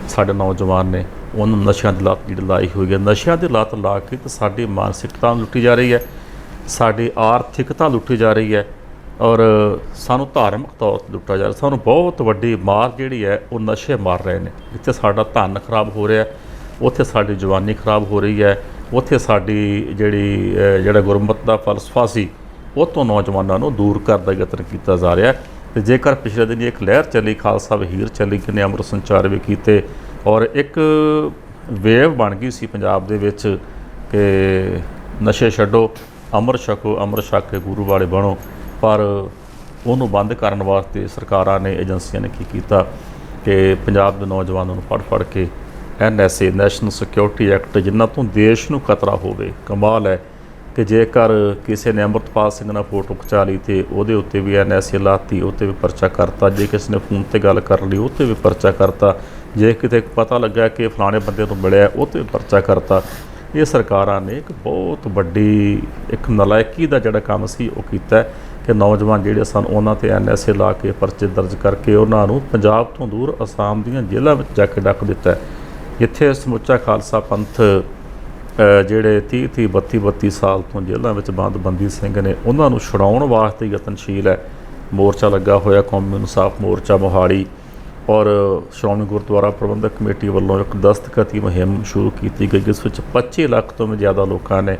ਸਾਡੇ ਨੌਜਵਾਨ ਨੇ, ਉਹਨਾਂ ਨੂੰ ਨਸ਼ਿਆਂ ਦੀ ਲੱਤ ਜਿਹੜੀ ਲਾਈ ਹੋਈ ਹੈ। ਨਸ਼ਿਆਂ ਦੀ ਲੱਤ ਲਾ ਕੇ ਤਾਂ ਸਾਡੀ ਮਾਨਸਿਕਤਾ ਲੁੱਟੀ ਜਾ ਰਹੀ ਹੈ, ਸਾਡੀ ਆਰਥਿਕਤਾ ਲੁੱਟੀ ਜਾ ਰਹੀ ਹੈ, ਔਰ ਸਾਨੂੰ ਧਾਰਮਿਕ ਤੌਰ 'ਤੇ ਲੁੱਟਿਆ ਜਾ ਰਿਹਾ। ਸਾਨੂੰ ਬਹੁਤ ਵੱਡੀ ਮਾਰ ਜਿਹੜੀ ਹੈ ਉਹ ਨਸ਼ੇ ਮਾਰ ਰਹੇ ਨੇ। ਜਿੱਥੇ ਸਾਡਾ ਧਨ ਖਰਾਬ ਹੋ ਰਿਹਾ, ਉੱਥੇ ਸਾਡੀ ਜਵਾਨੀ ਖਰਾਬ ਹੋ ਰਹੀ ਹੈ, ਉੱਥੇ ਸਾਡੀ ਜਿਹੜਾ ਗੁਰਮਤਿ ਦਾ ਫਲਸਫਾ ਸੀ ਉਹ ਤੋਂ ਨੌਜਵਾਨਾਂ ਨੂੰ ਦੂਰ ਕਰਨ ਦਾ ਯਤਨ ਕੀਤਾ ਜਾ ਰਿਹਾ। ਅਤੇ ਜੇਕਰ ਪਿਛਲੇ ਦਿਨ ਇੱਕ ਲਹਿਰ ਚੱਲੀ, ਖਾਲਸਾ ਵਹੀਰ ਚੱਲੀ, ਕਿੰਨੇ ਅੰਮ੍ਰਿਤ ਸੰਚਾਰ ਵੀ ਕੀਤੇ, ਔਰ ਇੱਕ ਵੇਵ ਬਣ ਗਈ ਸੀ ਪੰਜਾਬ ਦੇ ਵਿੱਚ ਕਿ ਨਸ਼ੇ ਛੱਡੋ, ਅੰਮ੍ਰਿਤ ਛਕੋ, ਅੰਮ੍ਰਿਤ ਛਕ ਕੇ ਗੁਰੂ ਵਾਲੇ ਬਣੋ। ਪਰ ਉਹਨੂੰ ਬੰਦ ਕਰਨ ਵਾਸਤੇ ਸਰਕਾਰਾਂ ਨੇ, ਏਜੰਸੀਆਂ ਨੇ ਕੀ ਕੀਤਾ ਕਿ ਪੰਜਾਬ ਦੇ ਨੌਜਵਾਨਾਂ ਨੂੰ ਫੜ ਕੇ NSA ਨੈਸ਼ਨਲ ਸਿਕਿਉਰਿਟੀ ਐਕਟ, ਜਿਨ੍ਹਾਂ ਤੋਂ ਦੇਸ਼ ਨੂੰ ਖਤਰਾ ਹੋਵੇ। ਕਮਾਲ ਹੈ ਕਿ ਜੇਕਰ ਕਿਸੇ ਨੇ ਅੰਮ੍ਰਿਤਪਾਲ ਸਿੰਘ ਨਾਲ ਫੋਟੋ ਖਿਚਾ ਲਈ ਤੇ ਉਹਦੇ ਉੱਤੇ ਵੀ NSA ਲਾਤੀ, ਉੱਤੇ ਵੀ ਪਰਚਾ ਕਰਤਾ। ਜੇ ਕਿਸੇ ਨੇ ਫੋਨ ਤੇ ਗੱਲ ਕਰ ਲਈ ਉੱਤੇ ਵੀ ਪਰਚਾ ਕਰਤਾ। ਜੇ ਕਿਤੇ ਪਤਾ ਲੱਗਾ ਕਿ ਫਲਾਣੇ ਬੰਦੇ ਤੋਂ ਮਿਲਿਆ ਉੱਤੇ ਵੀ ਪਰਚਾ ਕਰਤਾ। ਇਹ ਸਰਕਾਰਾਂ ਨੇ ਇੱਕ ਬਹੁਤ ਵੱਡੀ ਇੱਕ ਨਲਾਇਕੀ ਦਾ ਜਿਹੜਾ ਕੰਮ ਸੀ ਉਹ ਕੀਤਾ ਕਿ ਨੌਜਵਾਨ ਜਿਹੜੇ ਸਨ ਉਹਨਾਂ 'ਤੇ NSA ਲਾ ਕੇ ਪਰਚੇ ਦਰਜ ਕਰਕੇ ਉਹਨਾਂ ਨੂੰ ਪੰਜਾਬ ਤੋਂ ਦੂਰ ਅਸਾਮ ਦੀਆਂ ਜੇਲ੍ਹਾਂ ਵਿੱਚ ਜਾ ਕੇ ਡੱਕ ਦਿੱਤਾ। ਜਿੱਥੇ ਸਮੁੱਚਾ ਖਾਲਸਾ ਪੰਥ ਜਿਹੜੇ 30 32 ਸਾਲ ਤੋਂ ਜੇਲ੍ਹਾਂ ਵਿੱਚ ਬੰਦ ਬੰਦੀ ਸਿੰਘ ਨੇ, ਉਹਨਾਂ ਨੂੰ ਛੁਡਾਉਣ ਵਾਸਤੇ ਯਤਨਸ਼ੀਲ ਹੈ। ਮੋਰਚਾ ਲੱਗਾ ਹੋਇਆ ਕੌਮੀ ਇਨਸਾਫ ਮੋਰਚਾ ਮੋਹਾਲੀ, ਔਰ ਸ਼੍ਰੋਮਣੀ ਗੁਰਦੁਆਰਾ ਪ੍ਰਬੰਧਕ ਕਮੇਟੀ ਵੱਲੋਂ ਇੱਕ ਦਸਤਖਤੀ ਮੁਹਿੰਮ ਸ਼ੁਰੂ ਕੀਤੀ ਗਈ, ਜਿਸ ਵਿੱਚ 25 ਲੱਖ ਤੋਂ ਵੀ ਜ਼ਿਆਦਾ ਲੋਕਾਂ ਨੇ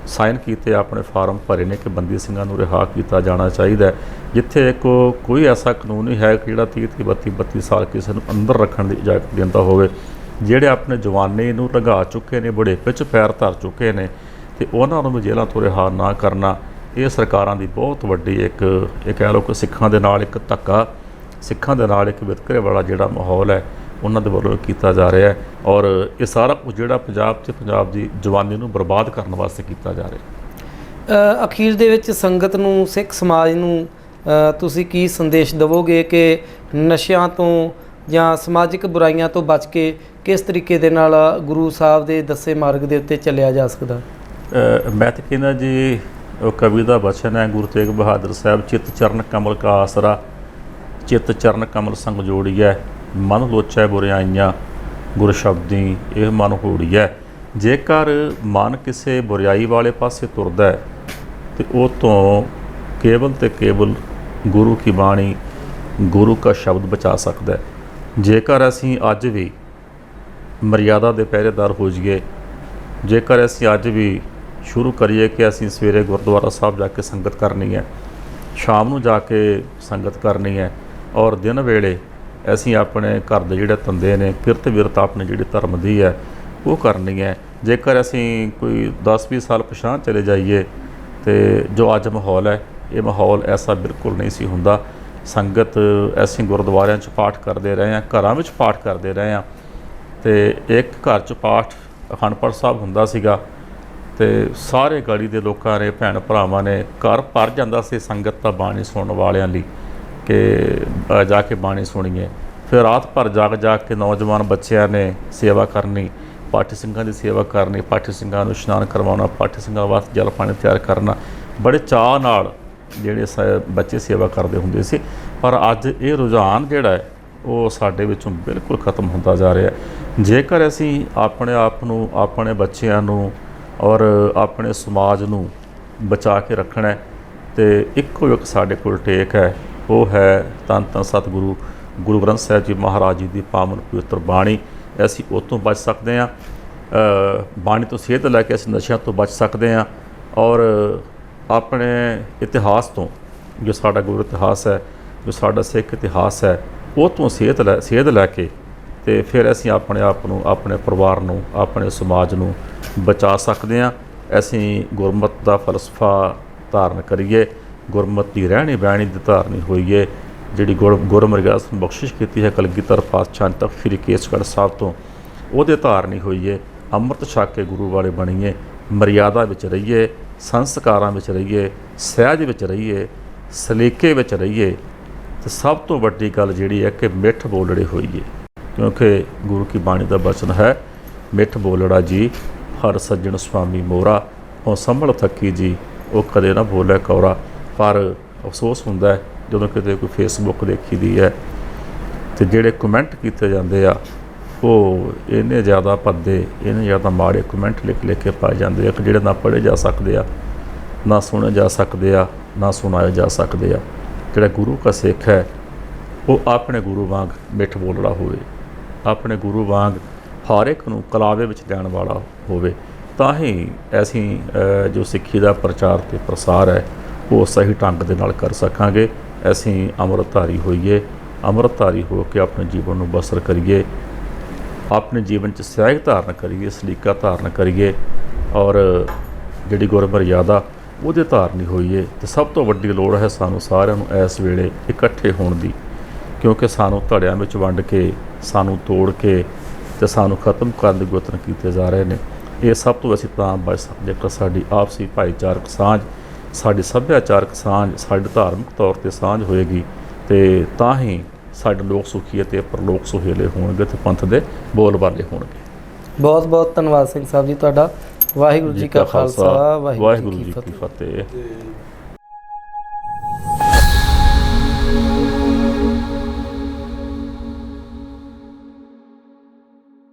ਸਾਈਨ ਕੀਤੇ, ਆਪਣੇ ਫਾਰਮ ਭਰੇ ਨੇ ਕਿ ਬੰਦੀ ਸਿੰਘਾਂ ਨੂੰ ਰਿਹਾ ਕੀਤਾ ਜਾਣਾ ਚਾਹੀਦਾ। ਜਿੱਥੇ ਕੋਈ ਐਸਾ ਕਾਨੂੰਨ ਨਹੀਂ ਹੈ ਕਿ ਜਿਹੜਾ 30 32 ਸਾਲ ਕਿਸੇ ਨੂੰ ਅੰਦਰ ਰੱਖਣ ਦੀ ਇਜਾਜ਼ਤ ਦਿੰਦਾ ਹੋਵੇ। ਜਿਹੜੇ ਆਪਣੇ ਜਵਾਨੀ ਨੂੰ ਲੰਘਾ ਚੁੱਕੇ ਨੇ, ਬੁਢੇਪੇ 'ਚ ਪੈਰ ਧਰ ਚੁੱਕੇ ਨੇ, ਅਤੇ ਉਹਨਾਂ ਨੂੰ ਵੀ ਜੇਲ੍ਹਾਂ ਤੋਂ ਰਿਹਾ ਨਾ ਕਰਨਾ, ਇਹ ਸਰਕਾਰਾਂ ਦੀ ਬਹੁਤ ਵੱਡੀ ਇੱਕ ਕਹਿ ਲਓ ਕਿ ਸਿੱਖਾਂ ਦੇ ਨਾਲ ਇੱਕ ਧੱਕਾ, ਸਿੱਖਾਂ ਦੇ ਨਾਲ ਇੱਕ ਵਿਤਕਰੇ ਵਾਲਾ ਜਿਹੜਾ ਮਾਹੌਲ ਹੈ ਉਹਨਾਂ ਦੇ ਵੱਲੋਂ ਕੀਤਾ ਜਾ ਰਿਹਾ ਹੈ। ਔਰ ਇਹ ਸਾਰਾ ਕੁਝ ਜਿਹੜਾ ਪੰਜਾਬ 'ਚ ਪੰਜਾਬ ਦੀ ਜਵਾਨੀ ਨੂੰ ਬਰਬਾਦ ਕਰਨ ਵਾਸਤੇ ਕੀਤਾ ਜਾ ਰਿਹਾ। ਅਖੀਰ ਦੇ ਵਿੱਚ ਸੰਗਤ ਨੂੰ, ਸਿੱਖ ਸਮਾਜ ਨੂੰ ਤੁਸੀਂ ਕੀ ਸੰਦੇਸ਼ ਦੇਵੋਗੇ ਕਿ ਨਸ਼ਿਆਂ ਤੋਂ ਜਾਂ ਸਮਾਜਿਕ ਬੁਰਾਈਆਂ ਤੋਂ ਬਚ ਕੇ ਕਿਸ ਤਰੀਕੇ ਦੇ ਨਾਲ ਗੁਰੂ ਸਾਹਿਬ ਦੇ ਦੱਸੇ ਮਾਰਗ ਦੇ ਉੱਤੇ ਚੱਲਿਆ ਜਾ ਸਕਦਾ? ਮੈਂ ਤਾਂ ਕਹਿੰਦਾ ਜੀ, ਉਹ ਕਵੀ ਦਾ ਬਚਨ ਹੈ ਗੁਰੂ ਤੇਗ ਬਹਾਦਰ ਸਾਹਿਬ, ਚਿੱਤ ਚਰਨ ਕਮਲ ਕਾ ਆਸਰਾ, ਚਿੱਤ ਚਰਨ ਕਮਲ ਸੰਗ ਜੋੜੀਐ, ਮਨ ਲੋਚੈ ਬੁਰਿਆਈਆਂ ਗੁਰ ਸ਼ਬਦੀ ਇਹ ਮਨ ਹੋੜੀਐ। ਜੇਕਰ ਮਨ ਕਿਸੇ ਬੁਰਿਆਈ ਵਾਲੇ ਪਾਸੇ ਤੁਰਦਾ ਹੈ ਤੇ ਉਹ ਤੋਂ ਕੇਵਲ ਤੇ ਕੇਵਲ ਗੁਰੂ ਕੀ ਬਾਣੀ, ਗੁਰੂ ਕਾ ਸ਼ਬਦ ਬਚਾ ਸਕਦਾ ਹੈ। ਜੇਕਰ ਅਸੀਂ ਅੱਜ ਵੀ ਮਰਿਆਦਾ ਦੇ ਪਹਿਰੇਦਾਰ ਹੋ ਜਾਈਏ, ਜੇਕਰ ਅਸੀਂ ਅੱਜ ਵੀ ਸ਼ੁਰੂ ਕਰੀਏ ਕਿ ਅਸੀਂ ਸਵੇਰੇ ਗੁਰਦੁਆਰਾ ਸਾਹਿਬ ਜਾ ਕੇ ਸੰਗਤ ਕਰਨੀ ਹੈ, ਸ਼ਾਮ ਨੂੰ ਜਾ ਕੇ ਸੰਗਤ ਕਰਨੀ ਹੈ, ਔਰ ਦਿਨ ਵੇਲੇ ਅਸੀਂ ਆਪਣੇ ਘਰ ਦੇ ਜਿਹੜੇ ਧੰਦੇ ਨੇ, ਕਿਰਤ ਵਿਰਤ ਆਪਣੇ ਜਿਹੜੀ ਧਰਮ ਦੀ ਹੈ ਉਹ ਕਰਨੀ ਹੈ। ਜੇਕਰ ਅਸੀਂ ਕੋਈ 10-20 ਸਾਲ ਪਿਛਾਂਹ ਚਲੇ ਜਾਈਏ ਤੇ ਜੋ ਅੱਜ ਮਾਹੌਲ ਹੈ, ਇਹ ਮਾਹੌਲ ਐਸਾ ਬਿਲਕੁਲ ਨਹੀਂ ਸੀ ਹੁੰਦਾ। ਸੰਗਤ ਅਸੀਂ ਗੁਰਦੁਆਰਿਆਂ 'ਚ ਪਾਠ ਕਰਦੇ ਰਹੇ ਹਾਂ, ਘਰਾਂ ਵਿੱਚ ਪਾਠ ਕਰਦੇ ਰਹੇ ਹਾਂ, ਅਤੇ ਇੱਕ ਘਰ 'ਚ ਪਾਠ ਅਖੰਡ ਪਾਠ ਸਾਹਿਬ ਹੁੰਦਾ ਸੀਗਾ ਅਤੇ ਸਾਰੇ ਗਲੀ ਦੇ ਲੋਕਾਂ ਨੇ, ਭੈਣ ਭਰਾਵਾਂ ਨੇ, ਘਰ ਭਰ ਜਾਂਦਾ ਸੀ ਸੰਗਤ ਦਾ ਬਾਣੀ ਸੁਣਨ ਵਾਲਿਆਂ ਲਈ ਕਿ ਜਾ ਕੇ ਬਾਣੀ ਸੁਣੀਏ। ਫਿਰ ਰਾਤ ਭਰ ਜਾਗ ਕੇ ਨੌਜਵਾਨ ਬੱਚਿਆਂ ਨੇ ਸੇਵਾ ਕਰਨੀ, ਪਾਠੀ ਸਿੰਘਾਂ ਦੀ ਸੇਵਾ ਕਰਨੀ, ਪਾਠੀ ਸਿੰਘਾਂ ਨੂੰ ਇਸ਼ਨਾਨ ਕਰਵਾਉਣਾ, ਪਾਠੀ ਸਿੰਘਾਂ ਵਾਸਤੇ ਜਲ ਪਾਣੀ ਤਿਆਰ ਕਰਨਾ, ਬੜੇ ਚਾਅ ਨਾਲ ਜਿਹੜੇ ਬੱਚੇ ਸੇਵਾ ਕਰਦੇ ਹੁੰਦੇ ਸੀ। ਪਰ ਅੱਜ ਇਹ ਰੁਝਾਨ ਜਿਹੜਾ ਹੈ ਉਹ ਸਾਡੇ ਵਿੱਚੋਂ ਬਿਲਕੁਲ ਖਤਮ ਹੁੰਦਾ ਜਾ ਰਿਹਾ। ਜੇਕਰ ਅਸੀਂ ਆਪਣੇ ਆਪ ਨੂੰ, ਆਪਣੇ ਬੱਚਿਆਂ ਨੂੰ ਔਰ ਆਪਣੇ ਸਮਾਜ ਨੂੰ ਬਚਾ ਕੇ ਰੱਖਣਾ ਤੇ ਇੱਕੋ ਇੱਕ ਸਾਡੇ ਕੋਲ ਟੇਕ ਹੈ, ਉਹ ਹੈ ਧੰਨ ਧੰਨ ਸਤਿਗੁਰੂ ਗੁਰੂ ਗ੍ਰੰਥ ਸਾਹਿਬ ਜੀ ਮਹਾਰਾਜ ਜੀ ਦੀ ਪਾਵਨ ਪਵਿੱਤਰ ਬਾਣੀ। ਅਸੀਂ ਉਹ ਤੋਂ ਬਚ ਸਕਦੇ ਹਾਂ, ਬਾਣੀ ਤੋਂ ਸੇਧ ਲੈ ਕੇ ਅਸੀਂ ਨਸ਼ਿਆਂ ਤੋਂ ਬਚ ਸਕਦੇ ਹਾਂ, ਔਰ ਆਪਣੇ ਇਤਿਹਾਸ ਤੋਂ, ਜੋ ਸਾਡਾ ਗੁਰੂ ਇਤਿਹਾਸ ਹੈ, ਜੋ ਸਾਡਾ ਸਿੱਖ ਇਤਿਹਾਸ ਹੈ, ਉਹ ਤੋਂ ਸੇਧ ਲੈ ਕੇ ਤੇ ਫਿਰ ਅਸੀਂ ਆਪਣੇ ਆਪ ਨੂੰ, ਆਪਣੇ ਪਰਿਵਾਰ ਨੂੰ, ਆਪਣੇ ਸਮਾਜ ਨੂੰ ਬਚਾ ਸਕਦੇ ਹਾਂ। ਅਸੀਂ ਗੁਰਮਤ ਦਾ ਫਲਸਫਾ ਧਾਰਨ ਕਰੀਏ, ਗੁਰਮਤ ਦੀ ਰਹਿਣੀ ਬਹਿਣੀ ਦੀ ਧਾਰਨੀ ਹੋਈਏ, ਜਿਹੜੀ ਗੁਰਮਰਿਆਸ ਬਖਸ਼ਿਸ਼ ਕੀਤੀ ਹੈ ਕਲਗੀਧਰ ਪਾਤਸ਼ਾਹ ਨੇ ਤਖ਼ਤ ਸ੍ਰੀ ਕੇਸਗੜ੍ਹ ਸਾਹਿਬ ਤੋਂ, ਉਹਦੇ ਧਾਰਨੀ ਹੋਈਏ। ਅੰਮ੍ਰਿਤ ਛਕ ਕੇ ਗੁਰੂ ਵਾਲੇ ਬਣੀਏ, ਮਰਿਆਦਾ ਵਿੱਚ ਰਹੀਏ, ਸੰਸਕਾਰਾਂ ਵਿੱਚ ਰਹੀਏ, ਸਹਿਜ ਵਿੱਚ ਰਹੀਏ, ਸਲੀਕੇ ਵਿੱਚ ਰਹੀਏ। ਤੇ ਸਭ ਤੋਂ ਵੱਡੀ ਗੱਲ ਜਿਹੜੀ ਹੈ ਕਿ ਮਿੱਠ ਬੋਲੜੇ ਹੋਈਏ, ਕਿਉਂਕਿ ਗੁਰੂ ਕੀ ਬਾਣੀ ਦਾ ਬਚਨ ਹੈ, ਮਿੱਠ ਬੋਲੜਾ ਜੀ ਹਰ ਸੱਜਣ ਸੁਆਮੀ ਮੋਰਾ, ਉਹ ਸੰਭਲ ਥੱਕੀ ਜੀ ਉਹ ਕਦੇ ਨਾ ਬੋਲੇ ਕੌਰਾ। ਪਰ ਅਫਸੋਸ ਹੁੰਦਾ ਹੈ ਜਦੋਂ ਕਿਤੇ ਕੋਈ ਫੇਸਬੁੱਕ ਦੇਖੀਦੀ ਹੈ ਤੇ ਜਿਹੜੇ ਕਮੈਂਟ ਕੀਤੇ ਜਾਂਦੇ ਆ ਉਹ ਇੰਨੇ ਜ਼ਿਆਦਾ ਭੱਦੇ, ਇੰਨੇ ਜ਼ਿਆਦਾ ਮਾੜੇ ਕਮੈਂਟ ਲਿਖ ਕੇ ਪਾਏ ਜਾਂਦੇ ਆ ਕਿ ਜਿਹੜੇ ਨਾ ਪੜ੍ਹੇ ਜਾ ਸਕਦੇ ਆ, ਨਾ ਸੁਣੇ ਜਾ ਸਕਦੇ ਆ, ਨਾ ਸੁਣਾਏ ਜਾ ਸਕਦੇ ਆ। ਜਿਹੜਾ ਗੁਰੂ ਕਾ ਸਿੱਖ ਹੈ ਉਹ ਆਪਣੇ ਗੁਰੂ ਵਾਂਗ ਮਿੱਠ ਬੋਲੜਾ ਹੋਵੇ, ਆਪਣੇ ਗੁਰੂ ਵਾਂਗ ਹਰ ਇੱਕ ਨੂੰ ਕਲਾਵੇ ਵਿੱਚ ਲੈਣ ਵਾਲਾ ਹੋਵੇ, ਤਾਂ ਹੀ ਅਸੀਂ ਜੋ ਸਿੱਖੀ ਦਾ ਪ੍ਰਚਾਰ ਅਤੇ ਪ੍ਰਸਾਰ ਹੈ ਉਹ ਸਹੀ ਢੰਗ ਦੇ ਨਾਲ ਕਰ ਸਕਾਂਗੇ। ਅਸੀਂ ਅੰਮ੍ਰਿਤਧਾਰੀ ਹੋਈਏ, ਅੰਮ੍ਰਿਤਧਾਰੀ ਹੋ ਕੇ ਆਪਣੇ ਜੀਵਨ ਨੂੰ ਬਸਰ ਕਰੀਏ, ਆਪਣੇ ਜੀਵਨ 'ਚ ਸਹਿਜ ਧਾਰਨ ਕਰੀਏ, ਸਲੀਕਾ ਧਾਰਨ ਕਰੀਏ, ਔਰ ਜਿਹੜੀ ਗੁਰਮਰਿਆਦਾ ਉਹਦੇ ਧਾਰਨੀ ਹੋਈਏ। ਅਤੇ ਸਭ ਤੋਂ ਵੱਡੀ ਲੋੜ ਹੈ ਸਾਨੂੰ ਸਾਰਿਆਂ ਨੂੰ ਇਸ ਵੇਲੇ ਇਕੱਠੇ ਹੋਣ ਦੀ, ਕਿਉਂਕਿ ਸਾਨੂੰ ਧੜਿਆਂ ਵਿੱਚ ਵੰਡ ਕੇ, ਸਾਨੂੰ ਤੋੜ ਕੇ ਅਤੇ ਸਾਨੂੰ ਖਤਮ ਕਰਨ ਦੇ ਯਤਨ ਕੀਤੇ ਜਾ ਰਹੇ ਨੇ। ਇਹ ਸਭ ਤੋਂ ਅਸੀਂ ਤਾਂ ਬਚ ਸਕਦੇ ਜੇਕਰ ਸਾਡੀ ਆਪਸੀ ਭਾਈਚਾਰਕ ਸਾਂਝ, ਸਾਡੀ ਸੱਭਿਆਚਾਰਕ ਸਾਂਝ, ਸਾਡੀ ਧਾਰਮਿਕ ਤੌਰ 'ਤੇ ਸਾਂਝ ਹੋਏਗੀ, ਅਤੇ ਤਾਂ ਹੀ ਸਾਡੇ ਲੋਕ ਸੁਖੀ ਅਤੇ ਪਰਲੋਕ ਸੁਹੇਲੇ ਹੋਣਗੇ ਅਤੇ ਪੰਥ ਦੇ ਬੋਲਬਾਲੇ ਹੋਣਗੇ। ਬਹੁਤ ਬਹੁਤ ਧੰਨਵਾਦ ਸਿੰਘ ਸਾਹਿਬ ਜੀ ਤੁਹਾਡਾ। ਵਾਹਿਗੁਰੂ ਜੀ ਕਾ ਖਾਲਸਾ, ਵਾਹਿਗੁਰੂ ਜੀ ਕੀ ਫਤਿਹ।